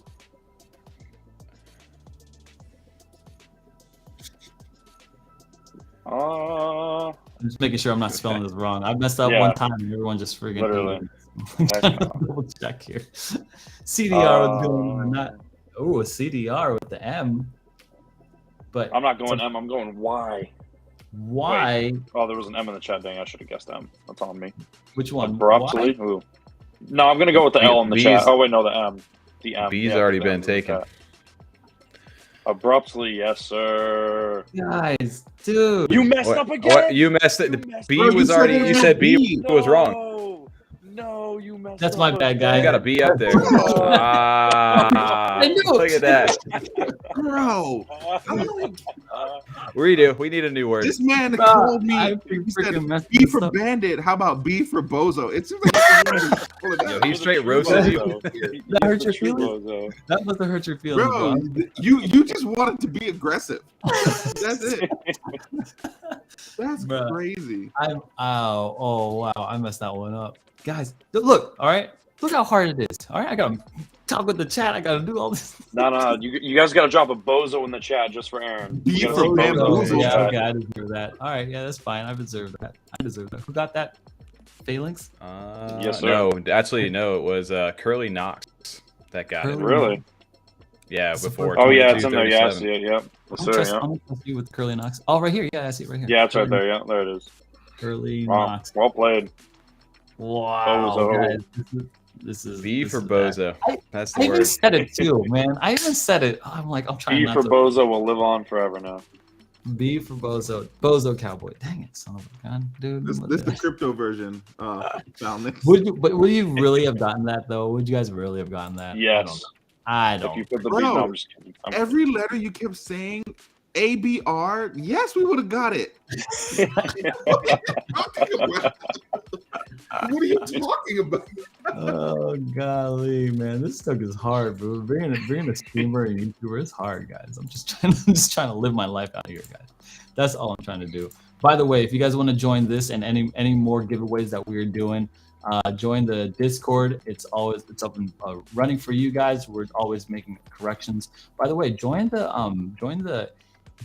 S1: I'm just making sure I'm not spelling this wrong. I messed up
S3: Yeah.
S1: one time and everyone just friggin'
S3: Literally.
S1: hated me. Double check here. CDR was going on. Not a CDR with the M. But
S3: I'm not going M. I'm going Y.
S1: why?
S3: Oh, there was an M in the chat. Dang, I should have guessed M. That's on me.
S1: Which one?
S3: Abruptly.
S1: Why?
S3: Ooh. No, I'm gonna go with the L in the
S4: B's-
S3: chat. Oh wait, no, the M. The M.
S4: B's
S3: Yeah,
S4: already
S3: the
S4: been
S3: M in the
S4: taken.
S3: chat. Abruptly, yes, sir.
S1: Guys, dude.
S3: You messed
S4: What,
S3: up again.
S4: what you messed it?
S3: You
S4: The
S3: messed
S4: B
S2: up.
S4: was
S2: You
S4: already.
S2: said it
S4: You
S2: was
S4: said B
S2: B.
S4: was wrong.
S3: No, you messed
S1: That's
S3: up
S1: my bad,
S3: again.
S1: guys.
S4: You got a B up there.
S1: I knew it.
S4: Look at that.
S2: Bro,
S4: We do. We need a new word.
S2: this man
S1: Bro,
S2: told me.
S1: I
S2: He said
S1: freaking messed
S2: B
S1: this
S2: for
S1: up.
S2: Bandit. How about B for Bozo? It seems like it's pull it
S4: Yo,
S2: out.
S4: he straight roasted you.
S1: That hurt your feelings? That must have hurt your feelings,
S2: Bro,
S1: bro.
S2: you just wanted to be aggressive. That's it. That's
S1: Bruh.
S2: crazy.
S1: Oh wow, I messed that one up. Guys, look, all right. Look how hard it is. All right, I gotta talk with the chat. I gotta do all this.
S3: No. You guys got to drop a bozo in the chat just for Aaron.
S2: B
S3: You gotta
S2: for
S3: see
S2: Bamboozle.
S3: bozo in the
S1: Yeah,
S3: chat.
S1: okay, I deserve that. All right, yeah, that's fine. I deserve that. I deserve that. Who got that? Phalanx?
S3: Yes, sir.
S4: No, actually, no. It was Curly Knox that got it.
S1: Curly-
S3: Really?
S4: Yeah,
S1: That's the
S4: before.
S1: first-
S3: Oh yeah, it's in there. Yeah, I
S4: 22:37.
S3: see it. Yep. Yes, sir. Yeah.
S1: I'm gonna trust you with Curly Knox. Oh, right here. Yeah, I see it right here.
S3: Yeah, it's right
S1: Curly-
S3: there. Yeah, there it is.
S1: Curly
S3: Wow.
S1: Knox.
S3: Well played.
S1: Wow,
S3: Bozo.
S1: guys, this is
S4: B
S1: this
S4: for
S1: is bad.
S4: Bozo.
S1: I-
S4: That's
S1: I
S4: the
S1: even
S4: word.
S1: said it too, man. I even said it. I'm like, I'm trying
S3: B
S1: not
S3: for
S1: to.
S3: bozo will live on forever now.
S1: B for Bozo. Bozo Cowboy. Dang it, son of a gun, dude.
S2: This is the crypto version.
S1: Would you really have gotten that though? Would you guys really have gotten that?
S3: Yes.
S1: I
S3: If
S1: don't.
S3: you put the
S2: Bro,
S3: beat, no, I'm just kidding.
S2: Every letter you kept saying, ABR, yes, we would have got it. What are you talking about?
S1: Oh golly, man, this stuff is hard, bro. Being a streamer and YouTuber is hard, guys. I'm just trying to live my life out here, guys. That's all I'm trying to do. By the way, if you guys want to join this and any more giveaways that we're doing, join the Discord. It's up and running for you guys. We're always making corrections. By the way, join the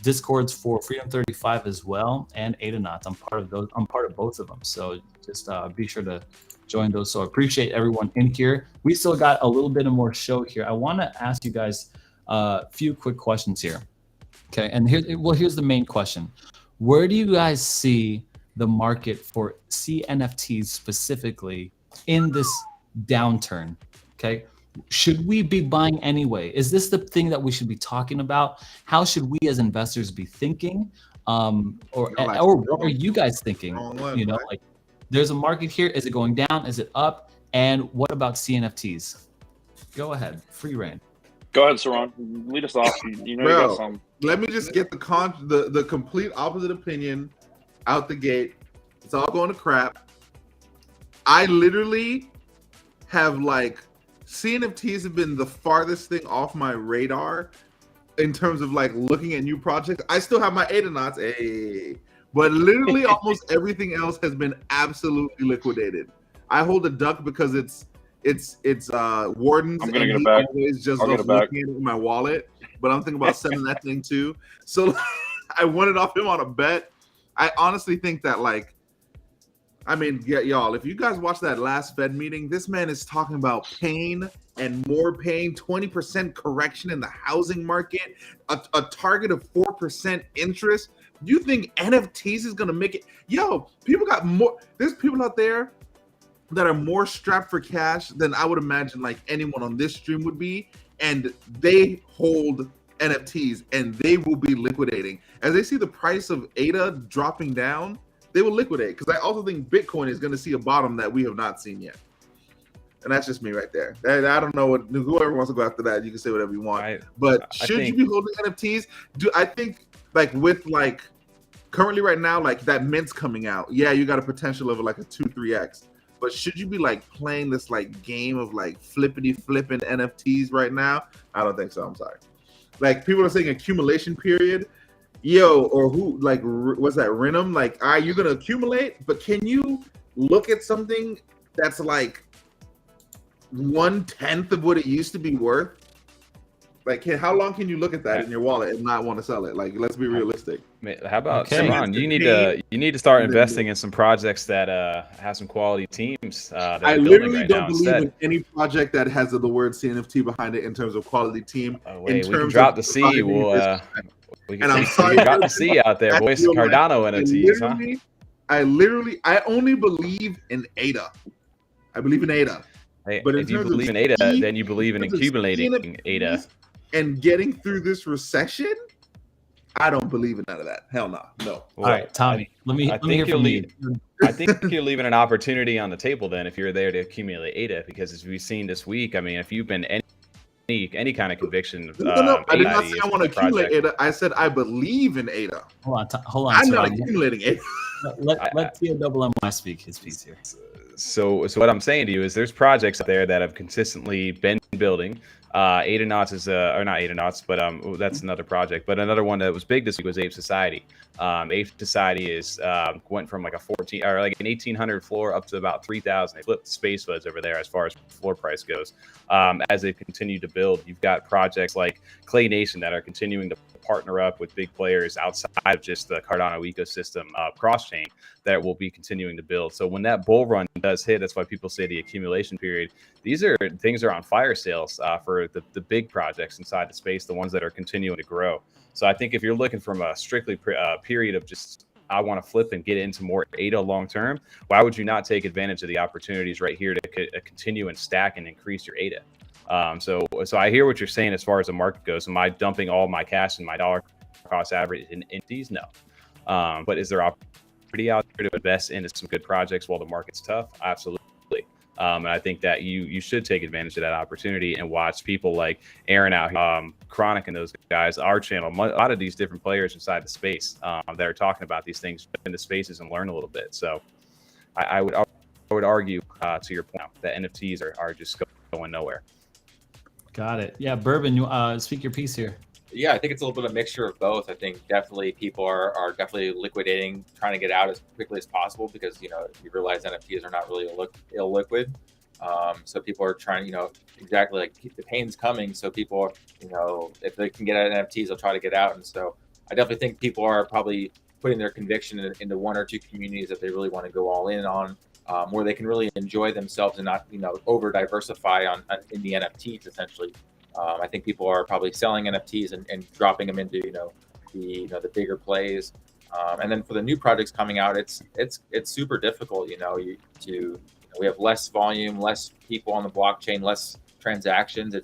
S1: Discords for Freedom 35 as well and AdaNOT. I'm part of those. I'm part of both of them. So just be sure to join those. So I appreciate everyone in here. We still got a little bit of more show here. I want to ask you guys a few quick questions here. Okay, and here's the main question. Where do you guys see the market for CNFTs specifically in this downturn? Okay. Should we be buying anyway? Is this the thing that we should be talking about? How should we as investors be thinking? Or what are you guys thinking? You know, like there's a market here. Is it going down? Is it up? And what about CNFTs? Go ahead, free reign.
S3: Go ahead, Seron. Lead us off. You know, you got some.
S2: Let me just get the complete opposite opinion out the gate. It's all going to crap. I literally have CNFTs have been the farthest thing off my radar in terms of looking at new projects. I still have my AdaNOTs, but literally almost everything else has been absolutely liquidated. I hold a duck because it's Warden's.
S3: I'm gonna get it back.
S2: Just
S3: I'll get it back.
S2: In my wallet, but I'm thinking about sending that thing too. So I won it off him on a bet. I honestly think that y'all, if you guys watch that last Fed meeting, this man is talking about pain and more pain, 20% correction in the housing market, a target of 4% interest. You think NFTs is going to make it? Yo, people got more. There's people out there that are more strapped for cash than I would imagine anyone on this stream would be. And they hold NFTs and they will be liquidating. As they see the price of ADA dropping down, they will liquidate, because I also think Bitcoin is going to see a bottom that we have not seen yet. And that's just me right there. I don't know whoever wants to go after that, you can say whatever you want. Should you be holding NFTs? I think with currently right now, that mint's coming out. Yeah, you got a potential of a 2-3x. But should you be playing this game of flipping NFTs right now? I don't think so. I'm sorry. People are saying accumulation period. Yo, or who what's that, Renum? You're gonna accumulate, but can you look at something that's 1/10 of what it used to be worth? How long can you look at that in your wallet and not want to sell it? Let's be realistic.
S4: How about Seron? You need to start investing in some projects that have some quality teams.
S2: I literally don't believe in any project that has the word CNFT behind it in terms of quality team.
S4: Oh, wait, we can drop the C. We can drop the C out there, boys. Cardano NFTs,
S2: I only believe in ADA. I believe in ADA.
S4: Hey, but if you believe in ADA, then you believe in accumulating ADA.
S2: And getting through this recession, I don't believe in none of that. Hell no.
S1: All right, Tommy.
S4: I think you're leaving an opportunity on the table then if you're there to accumulate ADA, because as we've seen this week, I mean, if you've been any kind of conviction.
S2: No, I did not say I want to accumulate ADA. I said I believe in ADA.
S1: Hold on.
S2: I'm not accumulating ADA.
S1: Let TOMMY speak his piece here.
S4: So what I'm saying to you is there's projects out there that have consistently been building. AdaNOT is or not AdaNOT, but that's another project. But another one that was big this week was Ape Society. Ape Society is went from a 14 or an 1,800 floor up to about 3,000. They flipped space foods over there as far as floor price goes. As they continue to build, you've got projects like Clay Nation that are continuing to partner up with big players outside of just the Cardano ecosystem cross-chain that will be continuing to build. So when that bull run does hit, that's why people say the accumulation period. These are things are on fire sales for the big projects inside the space, the ones that are continuing to grow. So I think if you're looking from a strictly period of just I want to flip and get into more ADA long term, why would you not take advantage of the opportunities right here to continue and stack and increase your ADA? So I hear what you're saying as far as the market goes. Am I dumping all my cash in my dollar cost average in NFTs? No. But is there opportunity out there to invest into some good projects while the market's tough? Absolutely. And I think that you should take advantage of that opportunity and watch people like Aaron out here, Chronic and those guys, our channel, a lot of these different players inside the space that are talking about these things in the spaces and learn a little bit. So I would argue to your point that NFTs are just going nowhere.
S1: Got it. Yeah, Bourbon, you speak your piece here.
S5: Yeah, I think it's a little bit of a mixture of both. I think definitely people are definitely liquidating, trying to get out as quickly as possible because, you realize NFTs are not really illiquid. So people are trying, exactly like the pain's coming. So people are, if they can get out of NFTs, they'll try to get out. And so I definitely think people are probably putting their conviction into one or two communities that they really want to go all in on, where they can really enjoy themselves and not, over diversify in the NFTs essentially. I think people are probably selling NFTs and dropping them into the bigger plays, and then for the new projects coming out, it's super difficult. We have less volume, less people on the blockchain, less transactions.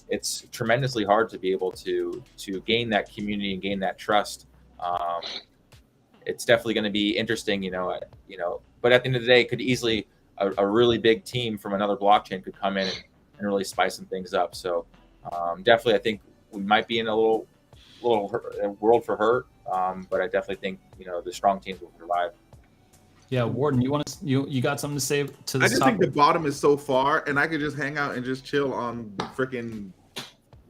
S5: It's tremendously hard to be able to gain that community and gain that trust. It's definitely going to be interesting, But at the end of the day, it could easily a really big team from another blockchain could come in and really spice some things up. So. Definitely, I think we might be in a little world for hurt, but I definitely think the strong teams will survive.
S1: Yeah, Warden, you got something to say to this?
S2: I just think the bottom is so far, and I could just hang out and just chill on freaking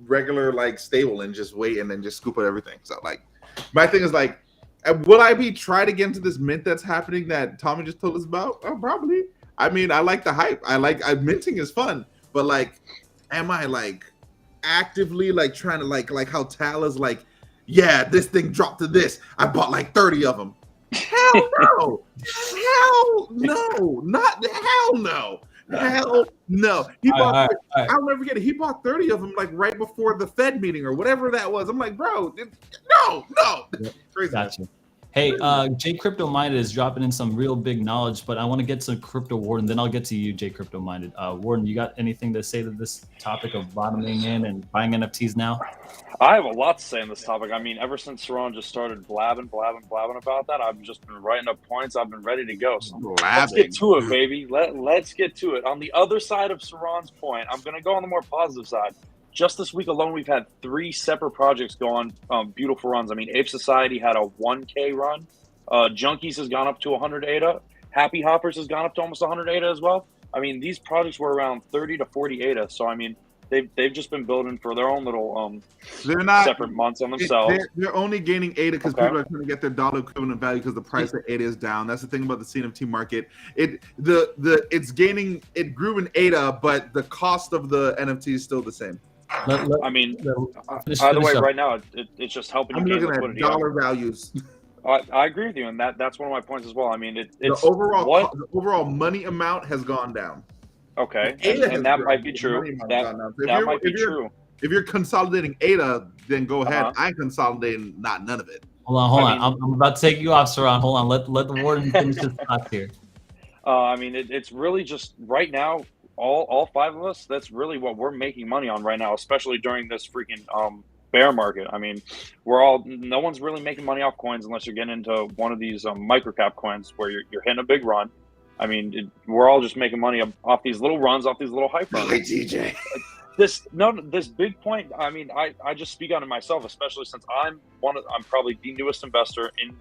S2: regular stable and just wait and then just scoop out everything. So my thing is will I be trying to get into this mint that's happening that Tommy just told us about? Oh, probably. I mean, I like the hype. Minting is fun, but am I actively trying to like how Tala's yeah, this thing dropped to this, I bought 30 of them. Hell no. Hell no. Not hell no. Hell no. He bought I'll never forget it. He bought 30 of them right before the Fed meeting or whatever that was. I'm bro, no. Crazy.
S1: Gotcha. Hey, Jay Crypto Minded is dropping in some real big knowledge, but I want to get to Crypto Warden, then I'll get to you, Jay Crypto Minded. Warden, you got anything to say to this topic of bottoming in and buying NFTs now?
S3: I have a lot to say on this topic. I mean, ever since Seron just started blabbing about that, I've just been writing up points. I've been ready to go. So let's get to it, baby. Let's get to it. On the other side of Seron's point, I'm going to go on the more positive side. Just this week alone, we've had 3 separate projects go on beautiful runs. I mean, Ape Society had a 1K run. Junkies has gone up to 100 ADA. Happy Hoppers has gone up to almost 100 ADA as well. I mean, these projects were around 30 to 40 ADA. So, I mean, they've just been building for their own little
S2: they're not
S3: separate months on themselves.
S2: They're only gaining ADA because people are trying to get their dollar equivalent value because the price of ADA is down. That's the thing about the CNFT market. It grew in ADA, but the cost of the NFT is still the same.
S3: I mean, either way, right now, it's just helping you gain liquidity.
S2: Dollar values.
S3: I agree with you, and that's one of my points as well. I mean, it's
S2: the overall money amount has gone down.
S3: Okay, and that might be true. That might be true.
S2: If you're consolidating ADA, then go ahead. I'm consolidating none of it.
S1: Hold on. I'm about to take you off, Seron. Hold on. Let the Warden finish his thoughts here.
S3: I mean, it's really just right now. All 5 of us, that's really what we're making money on right now, especially during this freaking bear market. I mean, no one's really making money off coins unless you're getting into one of these microcap coins where you're hitting a big run. I mean, we're all just making money off these little runs, off these little hype runs.
S2: Hey, DJ.
S3: This big point. I mean, I just speak on it myself, especially since I'm probably the newest investor in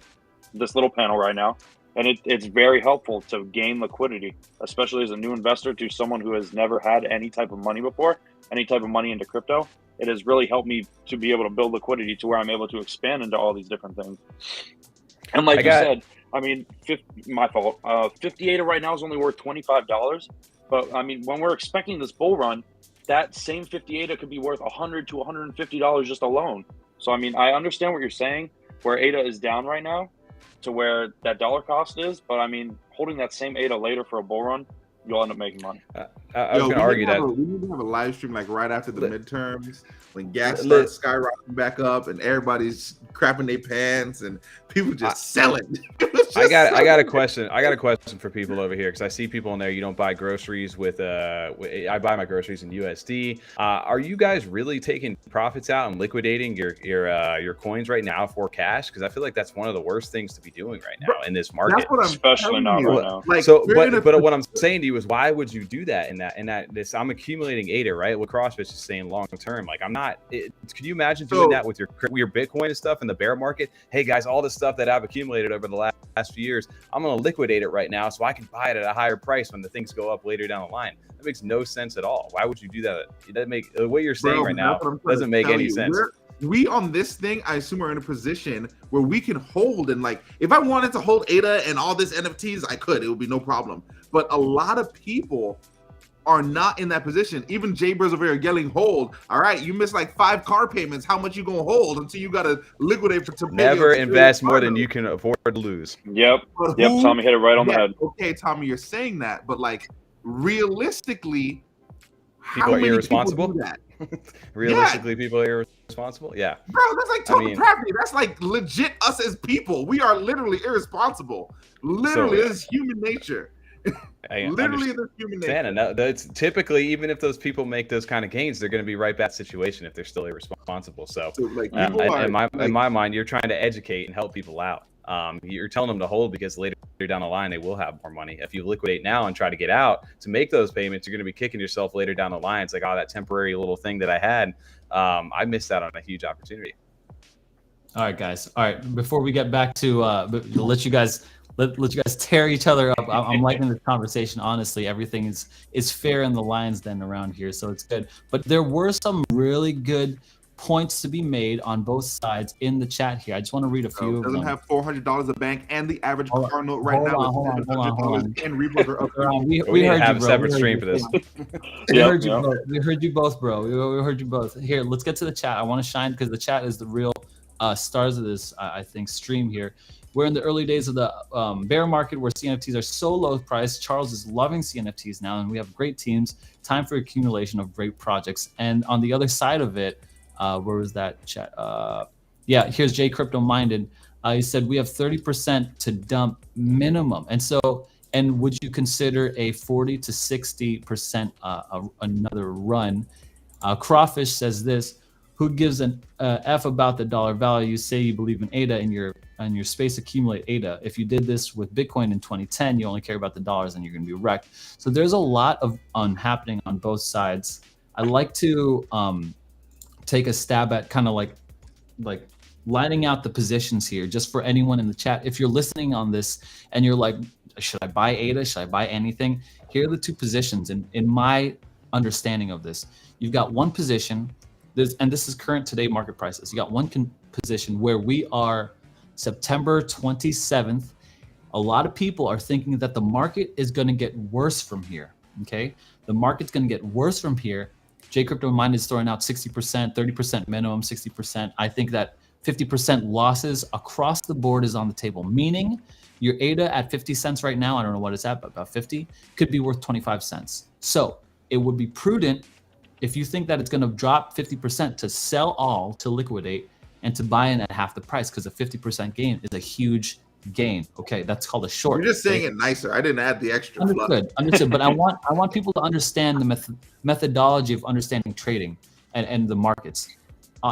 S3: this little panel right now. And it's very helpful to gain liquidity, especially as a new investor to someone who has never had any type of money before, any type of money into crypto. It has really helped me to be able to build liquidity to where I'm able to expand into all these different things. And like you said, I mean, my fault. 50 ADA right now is only worth $25. But I mean, when we're expecting this bull run, that same 50 ADA could be worth $100 to $150 just alone. So I mean, I understand what you're saying, where ADA is down right now to where that dollar cost is, but I mean, holding that same ADA later for a bull run, you'll end up making money.
S4: I was going to argue that
S2: we need to have a live stream like right after the midterms when gas starts skyrocketing back up and everybody's crapping their pants and people just selling.
S4: I got a question. I got a question for people over here because I see people in there. You don't buy groceries with I buy my groceries in USD. Are you guys really taking profits out and liquidating your coins right now for cash? Because I feel like that's one of the worst things to be doing right now in this market.
S2: That's what I'm
S3: especially not right now.
S2: Like,
S4: so, but what I'm saying to you is, why would you do that? I'm accumulating ADA, right? What CrossFit is saying long term. Like, I'm not. Could you imagine doing that with your Bitcoin and stuff in the bear market? Hey guys, all the stuff that I've accumulated over the last few years, I'm going to liquidate it right now so I can buy it at a higher price when the things go up later down the line. That makes no sense at all. Why would you do that? That make the way you're saying right now doesn't make any sense.
S2: We on this thing, I assume, are in a position where we can hold, and like, if I wanted to hold ADA and all this NFTs, I could. It would be no problem. But a lot of people are not in that position. Even Jay Burrs over here yelling, hold. All right, you missed like 5 car payments. How much you gonna hold until you gotta liquidate for tomorrow?
S4: Never invest more than you can afford to lose.
S3: Yep. Tommy hit it right on the head.
S2: Okay, Tommy, you're saying that, but like realistically,
S4: people are irresponsible.
S2: People do that?
S4: Realistically, people are irresponsible. Yeah,
S2: bro, that's like total depravity. That's like legit us as people. We are literally irresponsible. Literally, it's human nature. Literally, the human nature.
S4: And that's typically, even if those people make those kind of gains, they're going to be right back situation if they're still irresponsible. So
S2: like,
S4: in my mind, you're trying to educate and help people out. You're telling them to hold because later down the line they will have more money. If you liquidate now and try to get out to make those payments, you're going to be kicking yourself later down the line. It's like, oh, that temporary little thing that I had, I missed out on a huge opportunity.
S1: All right, guys. All right, before we get back to let you guys tear each other up. I'm liking this conversation. Honestly, everything is fair in the lines then around here, so it's good. But there were some really good points to be made on both sides in the chat here. I just want to read a few of them.
S2: Doesn't have $400 a bank, and the average car note right now is $700, and repos are up.
S4: We heard you, bro. A separate stream for this.
S1: We heard you both. We heard you both, bro. We heard you both. Here, let's get to the chat. I want to shine because the chat is the real stars of this, I think, stream here. We're in the early days of the bear market where CNFTs are so low priced. Charles is loving CNFTs now, and we have great teams. Time for accumulation of great projects. And on the other side of it, where was that chat? Yeah, here's Jay Crypto Minded. He said we have 30% to dump minimum. And would you consider a 40 to 60% another run? Crawfish says this. Who gives an F about the dollar value? You say you believe in ADA and your space accumulate ADA. If you did this with Bitcoin in 2010, you only care about the dollars and you're going to be wrecked. So there's a lot of happening on both sides. I like to take a stab at kind of like lining out the positions here, just for anyone in the chat. If you're listening on this and you're like, should I buy ADA? Should I buy anything? Here are the two positions. In my understanding of this, you've got one position. And this is current today market prices. You got one position where we are September 27th. A lot of people are thinking that the market is going to get worse from here. Okay, the market's going to get worse from here. J Crypto Mind is throwing out 60%, 30% minimum, 60%. I think that 50% losses across the board is on the table, meaning your ADA at 50 cents right now, I don't know what it's at, but about 50, could be worth 25 cents. So it would be prudent, if you think that it's going to drop 50%, to sell all, to liquidate, and to buy in at half the price, because a 50% gain is a huge gain. Okay, that's called a short.
S2: You're just saying it nicer. I didn't add the extra.
S1: Understood. But I want people to understand the methodology of understanding trading and the markets.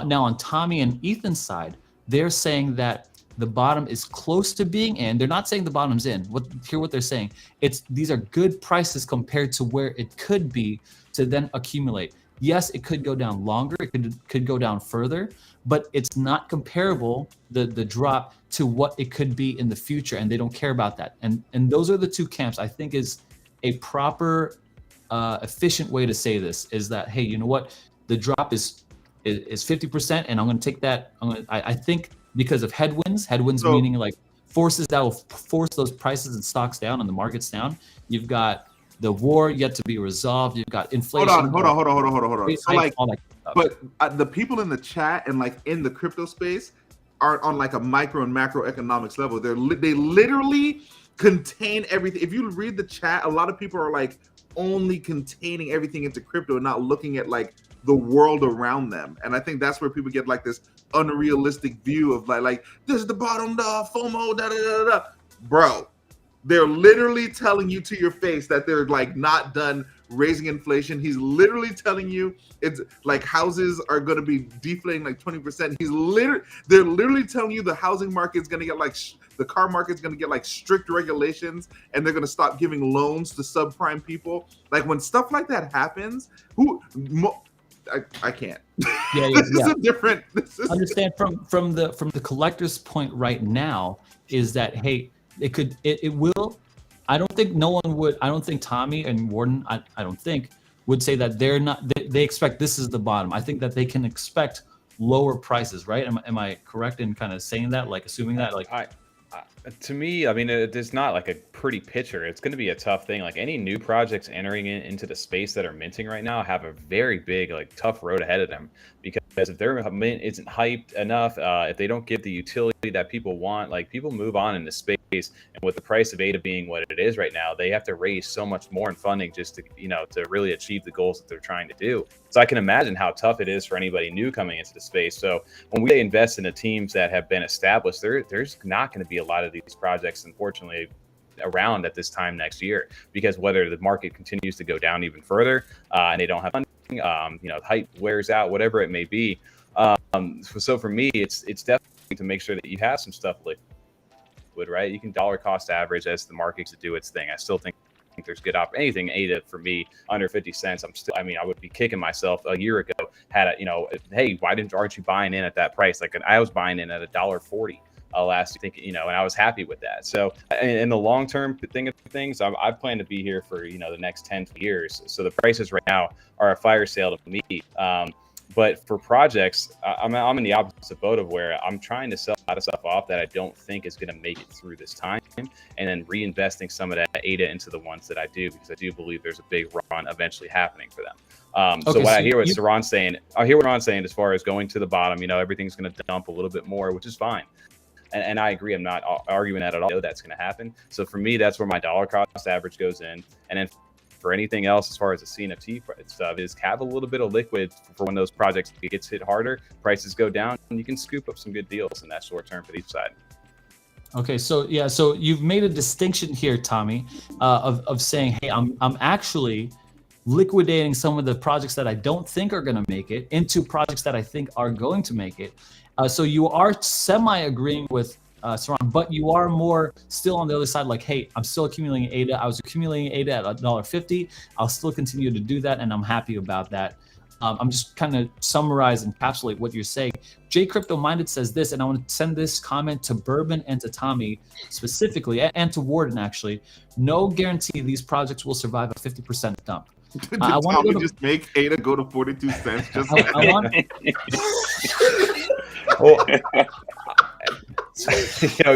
S1: Now on Tommy and Ethan's side, they're saying that the bottom is close to being in. They're not saying the bottom's in. Hear what they're saying. These are good prices compared to where it could be to then accumulate. Yes, it could go down longer. It could go down further, but it's not comparable, the drop, to what it could be in the future, and they don't care about that. And those are the two camps. I think is a proper, efficient way to say this is that, hey, you know what? The drop is 50%, and I'm going to take that. I think because of headwinds meaning like forces that will force those prices and stocks down and the markets down. You've got the war yet to be resolved. You've got inflation.
S2: Hold on. So like, but the people in the chat and like in the crypto space aren't on like a micro and macroeconomics level. They literally contain everything. If you read the chat, a lot of people are like only containing everything into crypto and not looking at like the world around them. And I think that's where people get like this unrealistic view of like this is the bottom, the FOMO, da da da da. Bro, they're literally telling you to your face that they're like not done raising inflation. He's literally telling you it's like houses are going to be deflating like 20%. They're literally telling you the housing market's going to get like the car market's going to get like strict regulations, and they're going to stop giving loans to subprime people. Like when stuff like that happens, I can't. This is a different.
S1: Understand from the collector's point right now is that, hey, it will. I don't think I don't think Tommy and Warden, I don't think, would say that they expect this is the bottom. I think that they can expect lower prices, right? Am I correct in kind of saying that, like assuming that? Like
S4: to me, I mean, it's not like a pretty picture. It's going to be a tough thing. Like any new projects entering into the space that are minting right now have a very big, like tough road ahead of them, because if their mint isn't hyped enough, if they don't give the utility that people want, like people move on in the space. And with the price of ADA being what it is right now, they have to raise so much more in funding just to, to really achieve the goals that they're trying to do. So I can imagine how tough it is for anybody new coming into the space. So when we invest in the teams that have been established, there's not going to be a lot of these projects, unfortunately, around at this time next year, because whether the market continues to go down even further and they don't have funding, hype wears out, whatever it may be. So for me, it's definitely to make sure that you have some stuff liquid, right? You can dollar cost average as the market to do its thing. I still think there's good anything ADA for me under 50 cents. I would be kicking myself a year ago hey, aren't you buying in at that price? Like I was buying in at $1.40 last week, and I was happy with that. So in the long term thing of things, I plan to be here for the next 10 years. So the prices right now are a fire sale to me. But for projects, I'm in the opposite boat of where I'm trying to sell a lot of stuff off that I don't think is going to make it through this time, and then reinvesting some of that ADA into the ones that I do, because I do believe there's a big run eventually happening for them. So I hear what Seron's saying. I hear what Seron's saying as far as going to the bottom. Everything's going to dump a little bit more, which is fine. And I agree. I'm not arguing that at all. I know that's going to happen. So for me, that's where my dollar cost average goes in. And then for anything else, as far as the CNFT stuff, is have a little bit of liquid for when those projects gets hit harder, prices go down, and you can scoop up some good deals in that short term for each side.
S1: Okay, so you've made a distinction here, Tommy, of saying, hey, I'm actually liquidating some of the projects that I don't think are going to make it into projects that I think are going to make it. So you are semi-agreeing with Seron, but you are more still on the other side, like, hey, I'm still accumulating ADA. I was accumulating ADA at $1.50. I'll still continue to do that, and I'm happy about that. I'm just kind of summarize and encapsulate what you're saying. J Crypto Minded says this, and I want to send this comment to Bourbon and to Tommy specifically, and to Warden actually. No guarantee these projects will survive a 50% dump.
S2: Did Tommy just make ADA go to 42 cents? Just
S1: I want.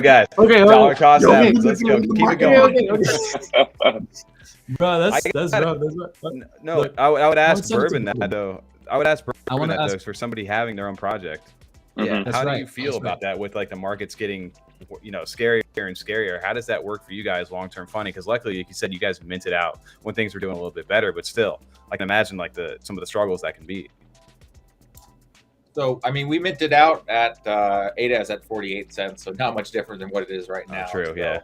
S4: Guys. Okay. Dollar cost average. Let's go. Keep it going.
S1: Okay. Bro, that's bro.
S4: No, look, I would ask Bourbon that though. I would ask Bourbon that though, for somebody having their own project. Yeah. How do you feel about that with like the markets getting, scarier and scarier? How does that work for you guys long-term funding? Because luckily, like you said, you guys minted out when things were doing a little bit better, but still, I can imagine like some of the struggles that can be.
S5: So, we minted out at ADA is at 48 cents, so not much different than what it is right now.
S4: True, yeah.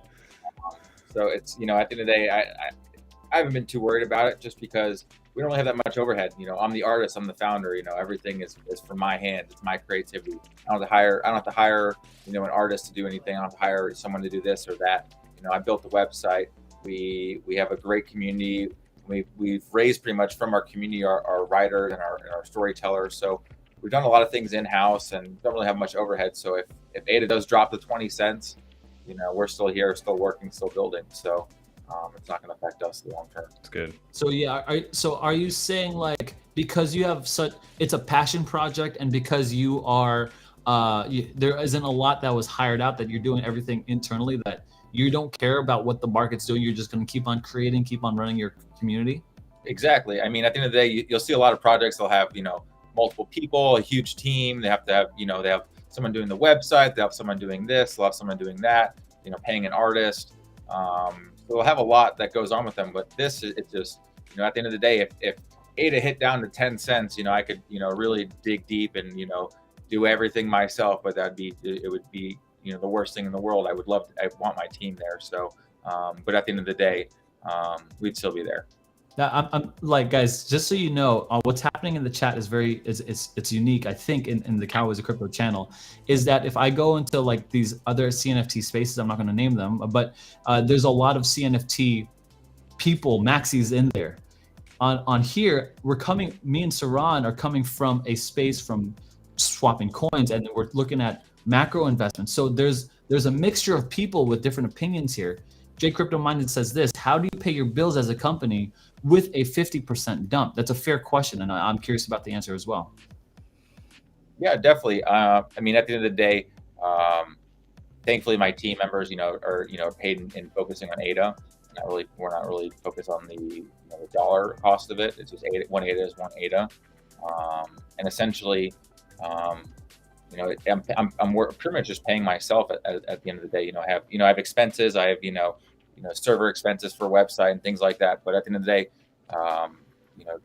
S5: So it's, at the end of the day, I haven't been too worried about it just because we don't really have that much overhead. I'm the artist, I'm the founder, everything is from my hand. It's my creativity. I don't have to hire, an artist to do anything. I don't have to hire someone to do this or that. I built the website. We have a great community. We've raised pretty much from our community, our writers and our storytellers. So we've done a lot of things in-house and don't really have much overhead. So if ADA does drop to 20 cents, we're still here, still working, still building. So it's not going to affect us long term.
S4: It's good.
S1: So yeah, are you saying like because you have it's a passion project and because you are there isn't a lot that was hired out, that you're doing everything internally, that you don't care about what the market's doing, you're just going to keep on creating, keep on running your community?
S5: Exactly. At the end of the day, you'll see a lot of projects. They'll have multiple people, a huge team. They have to have they have someone doing the website. They have someone doing this. They'll have someone doing that. Paying an artist. So we'll have a lot that goes on with them. But this, it's just, at the end of the day, if ADA hit down to 10 cents, I could, really dig deep and, do everything myself. But it would be, the worst thing in the world. I want my team there. So, but at the end of the day, we'd still be there.
S1: Now, I'm like, guys, just so you know, what's happening in the chat is it's unique. I think in the Cowboys of Crypto channel is that if I go into like these other CNFT spaces, I'm not going to name them, but there's a lot of CNFT people, maxis in there. On here, me and Seron are coming from a space from swapping coins, and we're looking at macro investments. So there's a mixture of people with different opinions here. J Crypto Minded says this: how do you pay your bills as a company with a 50% dump? That's a fair question, and I'm curious about the answer as well.
S5: Yeah, definitely. I mean, at the end of the day, thankfully my team members, are paid in focusing on ADA. We're not really focused on the dollar cost of it. It's just one ADA is one ADA, and essentially, I'm pretty much just paying myself at the end of the day. I have expenses. I have server expenses for website and things like that. But at the end of the day,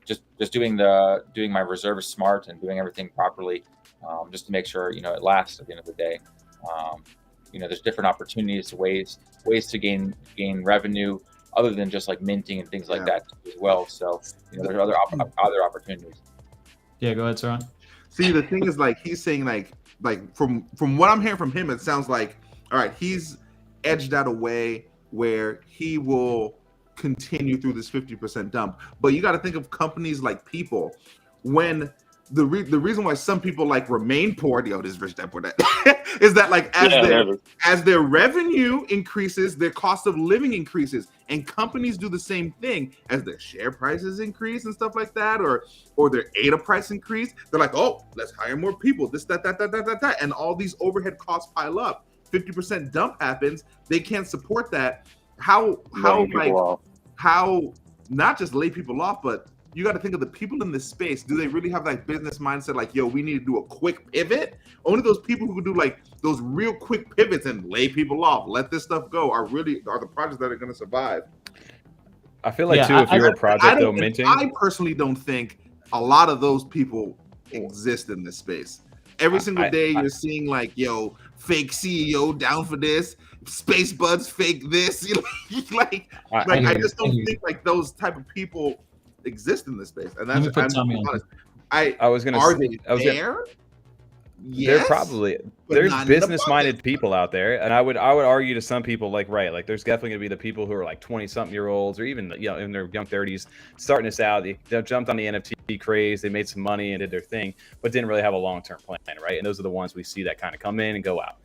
S5: just doing my reserves smart and doing everything properly, just to make sure it lasts at the end of the day. There's different opportunities, ways to gain revenue other than just like minting and things like that as well. So there's other opportunities.
S1: Yeah, go ahead, Seron.
S2: See, the thing is, like, he's saying, like from what I'm hearing from him, it sounds like, all right, he's edged out a way where he will continue through this 50% dump. But you got to think of companies like people. When the reason why some people like remain poor, this rich dad poor dad, is that like as their revenue increases, their cost of living increases, and companies do the same thing as their share prices increase and stuff like that, or their ADA price increase. They're like, oh, let's hire more people. This, that, and all these overhead costs pile up. 50% dump happens. They can't support that. How not just lay people off, but you got to think of the people in this space. Do they really have that business mindset? Like, yo, we need to do a quick pivot. Only those people who can do like those real quick pivots and lay people off, let this stuff go, are the projects that are going to survive.
S4: I feel like if you're a project though minting,
S2: I personally don't think a lot of those people exist in this space. Every single day you're seeing like, yo, fake CEO down for this, Space Buds fake this. I just don't think like those type of people exist in this space. And that's
S4: I was gonna
S2: are
S4: say,
S2: they there?
S4: Yes, they're probably there's business-minded
S2: the
S4: people out there, and I would argue to some people like there's definitely gonna be the people who are like 20-something-year-olds or even in their young 30s starting this out. They jumped on the NFT craze, they made some money and did their thing, but didn't really have a long-term plan, right? And those are the ones we see that kind of come in and go out.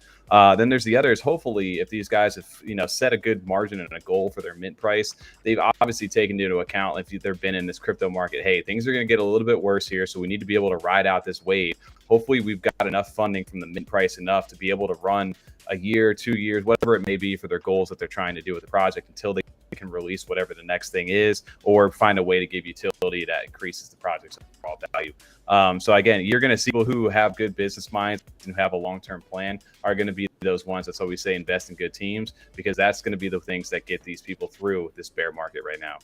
S4: Then there's the others. Hopefully, if these guys have set a good margin and a goal for their mint price, they've obviously taken into account if they've been in this crypto market. Hey, things are going to get a little bit worse here, so we need to be able to ride out this wave. Hopefully, we've got enough funding from the mint price enough to be able to run a year, 2 years, whatever it may be for their goals that they're trying to do with the project until they can release whatever the next thing is, or find a way to give utility that increases the project's overall value. So again, you're going to see people who have good business minds and have a long-term plan are going to be those ones. That's why we say invest in good teams, because that's going to be the things that get these people through this bear market right now.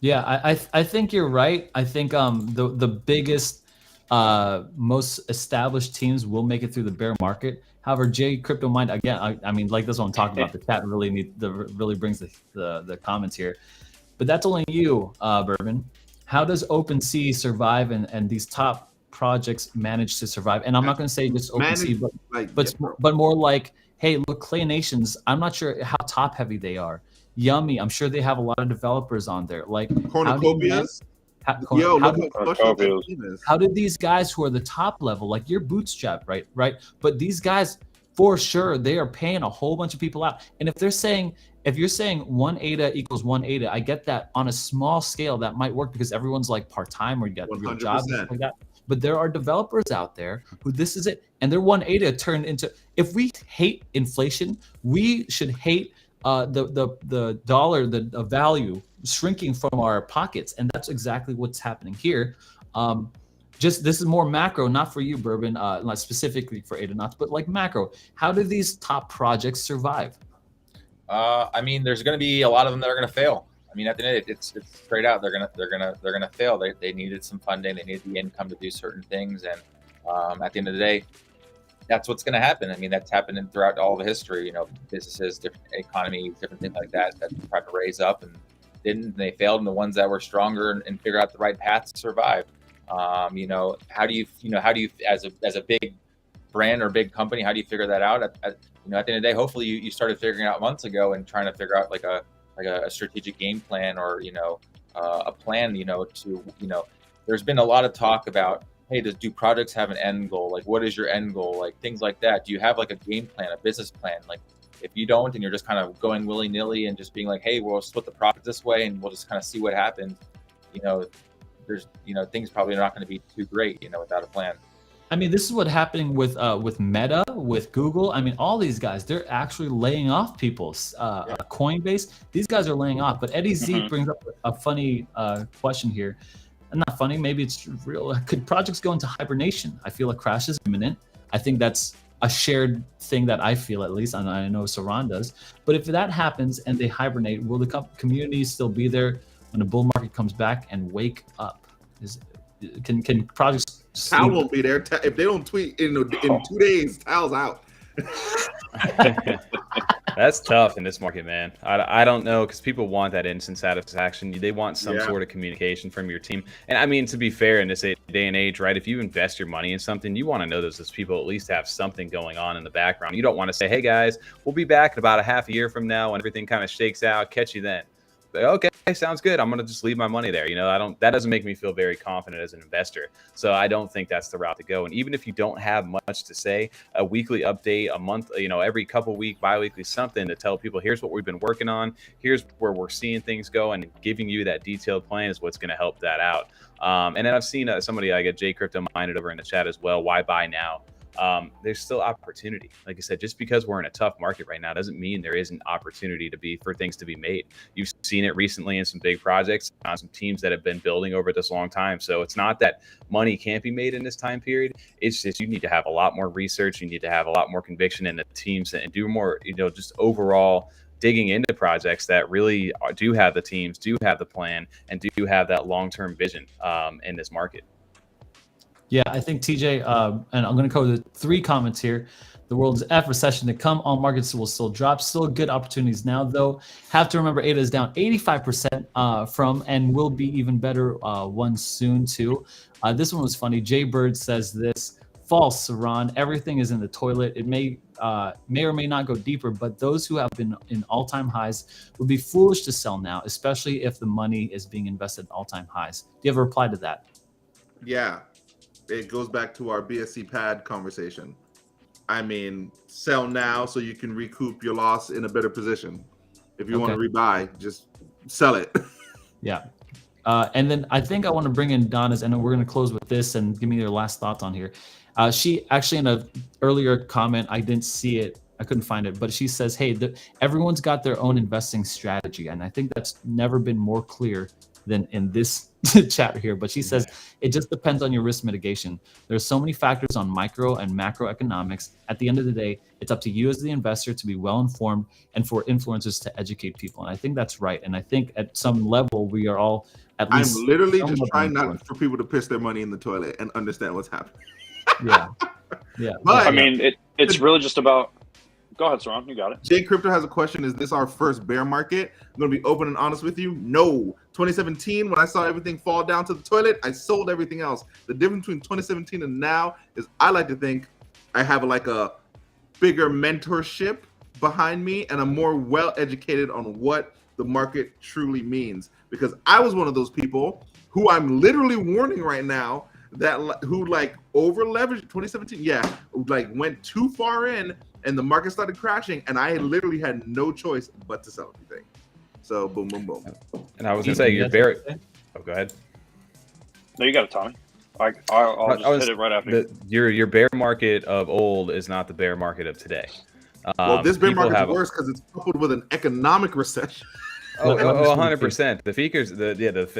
S1: Yeah, I think you're right. I think the biggest, most established teams will make it through the bear market. However, J Crypto Mind, again, I mean, like this one I'm talking about, the chat really brings the comments here. But that's only you, Bourbon. How does OpenSea survive and these top projects manage to survive? And I'm not going to say just OpenSea, but more like, hey, look, Clay Nations, I'm not sure how top heavy they are. Yummy, I'm sure they have a lot of developers on there. Like
S2: Cornucopias.
S1: How did these guys who are the top level, like you're bootstrapped, right? But these guys, for sure, they are paying a whole bunch of people out. And if you're saying one ADA equals one ADA, I get that on a small scale that might work because everyone's like part-time or you got real jobs and stuff like that. But there are developers out there who this is it, and their one ADA turned into. If we hate inflation, we should hate the dollar, the value shrinking from our pockets, and that's exactly what's happening here. Just this is more macro, not for you, Bourbon, not specifically for AdaNOT, but like macro. How do these top projects survive?
S5: I mean, there's going to be a lot of them that are going to fail. I mean, at the end, it's straight out. They're gonna fail. They needed some funding. They needed the income to do certain things, and at the end of the day, that's what's going to happen. I mean, that's happened throughout all of history. You know, businesses, different economies, different things like that tried to raise up and didn't. They failed, and the ones that were stronger and figure out the right path to survive. You know, how do you as a big brand or big company, how do you figure that out? At the end of the day, hopefully you started figuring out months ago and trying to figure out like a strategic game plan or a plan. There's been a lot of talk about, hey, do projects have an end goal? Like, what is your end goal? Like things like that. Do you have like a game plan, a business plan? Like if you don't, and you're just kind of going willy nilly and just being like, hey, we'll split the profit this way and we'll just kind of see what happens. There's things probably are not going to be too great, without a plan.
S1: I mean, this is what's happening with Meta, with Google. I mean, all these guys, they're actually laying off people. Coinbase, these guys are laying off. But Eddie Z brings up a funny question here. Not funny, maybe it's real. Could projects go into hibernation? I feel a crash is imminent. I think that's a shared thing that I feel, at least, and I know Seron does. But if that happens and they hibernate, will the community still be there when the bull market comes back and wake up? Can projects?
S2: Tal won't be there if they don't tweet in 2 days. Tal's out.
S4: That's tough in this market, man. I don't know, because people want that instant satisfaction. They want some sort of communication from your team. And I mean, to be fair, in this day and age, right, if you invest your money in something, you want to know those people at least have something going on in the background. You don't want to say, hey guys, we'll be back in about a half a year from now when everything kind of shakes out. Catch you then. Okay, sounds good. I'm going to just leave my money there. That doesn't make me feel very confident as an investor. So I don't think that's the route to go. And even if you don't have much to say, a weekly update, a month, every couple week, bi-weekly, something to tell people, here's what we've been working on. Here's where we're seeing things go, and giving you that detailed plan is what's going to help that out. And then I've seen somebody, like a J Crypto Minded over in the chat as well. Why buy now? There's still opportunity. Like I said, just because we're in a tough market right now doesn't mean there isn't opportunity for things to be made. You've seen it recently in some big projects on some teams that have been building over this long time. So it's not that money can't be made in this time period. It's just you need to have a lot more research. You need to have a lot more conviction in the teams and do more, just overall digging into projects that really do have the teams, do have the plan, and do have that long-term vision in this market.
S1: Yeah, I think TJ, and I'm going to cover the 3 comments here. The world's F recession to come. All markets will still drop. Still good opportunities now, though. Have to remember ADA is down 85% from, and will be even better one soon, too. This one was funny. Jay Bird says this. False, Seron. Everything is in the toilet. It may or may not go deeper, but those who have been in all-time highs would be foolish to sell now, especially if the money is being invested in all-time highs. Do you have a reply to that?
S2: Yeah. It goes back to our BSC pad conversation. I mean, sell now so you can recoup your loss in a better position. If you want to rebuy, just sell it.
S1: Yeah. And then I think I want to bring in Donna's, and we're going to close with this and give me your last thoughts on here. She actually, in an earlier comment, I didn't see it. I couldn't find it, but she says, hey, everyone's got their own investing strategy. And I think that's never been more clear than in this chat here. But she says it just depends on your risk mitigation. There's so many factors on micro and macroeconomics. At the end of the day, it's up to you as the investor to be well informed and for influencers to educate people. And I think that's right. And I think at some level we are all at least.
S2: I'm literally just trying not for people to piss their money in the toilet and understand what's happening.
S1: Yeah.
S3: But I mean, it's really just about. Go ahead, Seron. You got it.
S2: Jay Crypto has a question. Is this our first bear market? I'm going to be open and honest with you. No. 2017, when I saw everything fall down to the toilet, I sold everything else. The difference between 2017 and now is I like to think I have like a bigger mentorship behind me, and I'm more well-educated on what the market truly means. Because I was one of those people who I'm literally warning right now who like over-leveraged 2017. Yeah, like went too far in, and the market started crashing, and I literally had no choice but to sell everything. So boom, boom, boom.
S4: And I was gonna say your bear. Oh, go ahead.
S3: No, you got it, Tommy. I'll just hit it right after.
S4: Your bear market of old is not the bear market of today.
S2: Well, this bear market is worse because it's coupled with an economic recession.
S4: 100%. The features,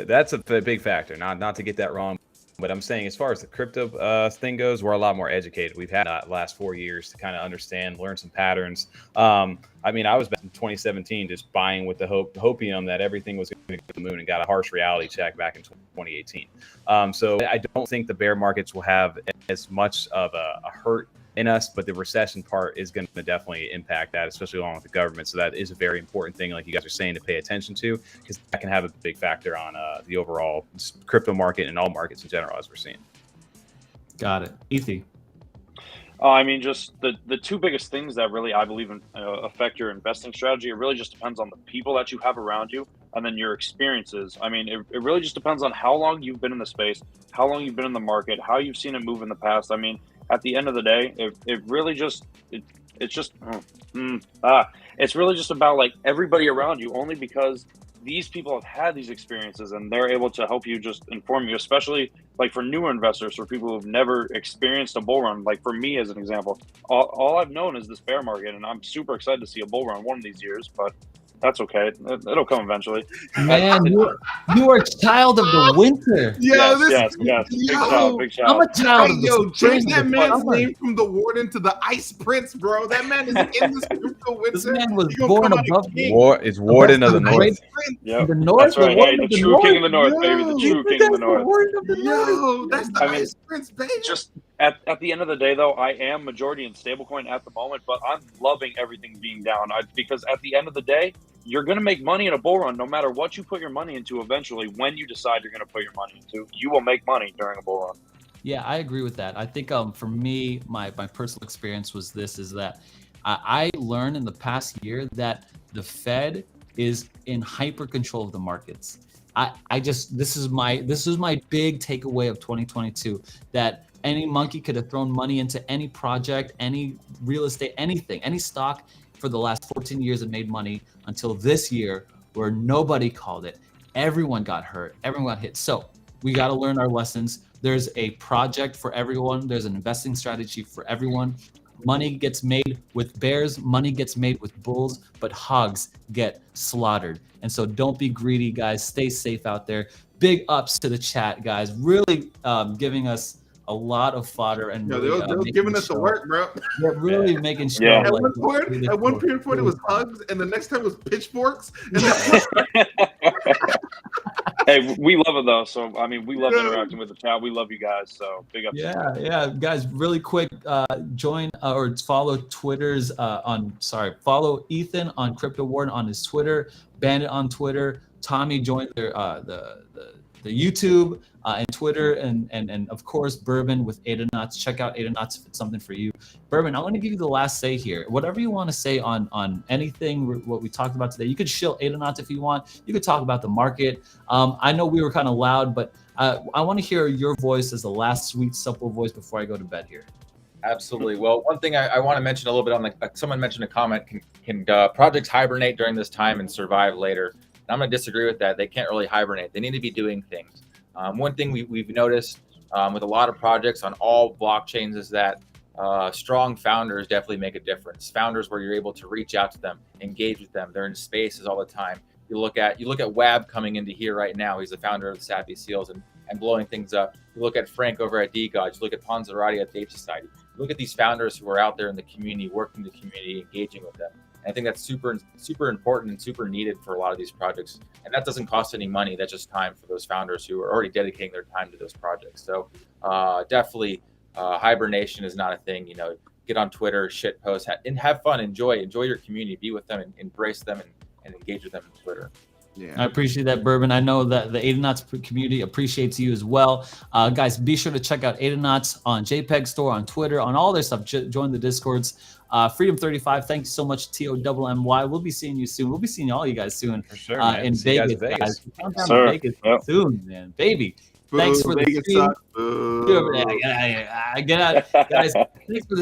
S4: that's a big factor. Not to get that wrong. But I'm saying as far as the crypto thing goes, we're a lot more educated. We've had the last 4 years to kind of understand, learn some patterns. I mean, I was back in 2017 just buying with the hopium that everything was going to go to the moon, and got a harsh reality check back in 2018. So I don't think the bear markets will have as much of a hurt in us, but the recession part is going to definitely impact that, especially along with the government. So that is a very important thing, like you guys are saying, to pay attention to, because that can have a big factor on the overall crypto market and all markets in general, as we're seeing.
S1: Got it. Ethi.
S3: I mean, just the two biggest things that really I believe in affect your investing strategy. It really just depends on the people that you have around you, and then your experiences. I mean, it really just depends on how long you've been in the space, how long you've been in the market, how you've seen it move in the past. I mean, at the end of the day, it really just it's really just about like everybody around you, only because these people have had these experiences and they're able to help you, just inform you, especially like for newer investors, for people who've never experienced a bull run. Like for me, as an example, all I've known is this bear market, and I'm super excited to see a bull run one of these years, but that's okay. It'll come eventually.
S1: Man, you are a child of the winter.
S3: Yes. Big shout.
S1: I'm a child of the
S2: Yo, change
S1: spring.
S2: that man's name from the Warden to the Ice Prince, bro. That man is in this crypto winter.
S1: This man was
S2: He gonna
S1: born
S2: come out a
S1: above
S2: king.
S4: It's Warden of the North.
S3: Yep.
S1: the North.
S3: That's right.
S1: The
S3: Hey, the true king of the North, baby. The true king of the North.
S2: Yo, that's the
S3: I mean,
S2: Ice Prince, baby.
S3: Just at the end of the day, though, I am majority in stablecoin at the moment, but I'm loving everything being down. Because at the end of the day, you're going to make money in a bull run no matter what you put your money into. Eventually, when you decide you're going to put your money into, you will make money during a bull run.
S1: Yeah, I agree with that. I think for me, my personal experience was is that I learned in the past year that the Fed is in hyper control of the markets. This is my big takeaway of 2022, that any monkey could have thrown money into any project, any real estate, anything, any stock for the last 14 years and made money, until this year where nobody called it. Everyone got hurt. Everyone got hit. So we got to learn our lessons. There's a project for everyone. There's an investing strategy for everyone. Money gets made with bears. Money gets made with bulls, but hogs get slaughtered. And so don't be greedy, guys. Stay safe out there. Big ups to the chat, guys. Really giving us a lot of fodder, and
S2: Yo,
S1: really,
S2: they was giving us the work, bro.
S1: Yeah, really making sure.
S3: Yeah.
S2: At
S1: like,
S2: one period it was hugs, and the next time it was pitchforks. And
S3: Hey, we love it though. So I mean, we love interacting with the chat. We love you guys. So big up.
S1: Yeah, guys. Really quick, join or follow Twitter's follow Ethan on Crypto Warden on his Twitter, Bandit on Twitter. Tommy joined their the YouTube and Twitter, and of course Bourbon with AdaNOT. Check out AdaNOT if it's something for you. Bourbon, I want to give you the last say here. Whatever you want to say on anything what we talked about today, you could shill AdaNOT if you want. You could talk about the market. I know we were kind of loud, but I want to hear your voice as the last sweet, supple voice before I go to bed here.
S5: Absolutely. Well, one thing I want to mention a little bit on someone mentioned a comment, can projects hibernate during this time and survive later? I'm going to disagree with that. They can't really hibernate. They need to be doing things. One thing we've noticed with a lot of projects on all blockchains is that strong founders definitely make a difference. Founders where you're able to reach out to them, engage with them. They're in spaces all the time. You look at Wab coming into here right now. He's the founder of the Sappy Seals and blowing things up. You look at Frank over at DGOD. You look at Ponzerati at the Ape Society. You look at these founders who are out there in the community, working the community, engaging with them. I think that's super important and super needed for a lot of these projects. And that doesn't cost any money. That's just time for those founders who are already dedicating their time to those projects. So definitely hibernation is not a thing. You know, get on Twitter, shit post, and have fun. Enjoy your community. Be with them and embrace them and engage with them on Twitter.
S2: Yeah.
S1: I appreciate that, Bourbon. I know that the AdaNOT community appreciates you as well. Guys, be sure to check out AdaNOT on JPEG Store, on Twitter, on all their stuff. Join the Discords. Freedom35, thank you so much, TOMMY. We'll be seeing you soon. We'll be seeing all you guys soon.
S4: For sure,
S1: in Vegas, guys. Countdown to Vegas soon, man. Baby.
S2: Boo,
S1: Thanks for the
S2: Vegas
S1: stream.
S2: sucks. Boo.
S1: Get out. Guys, thanks for the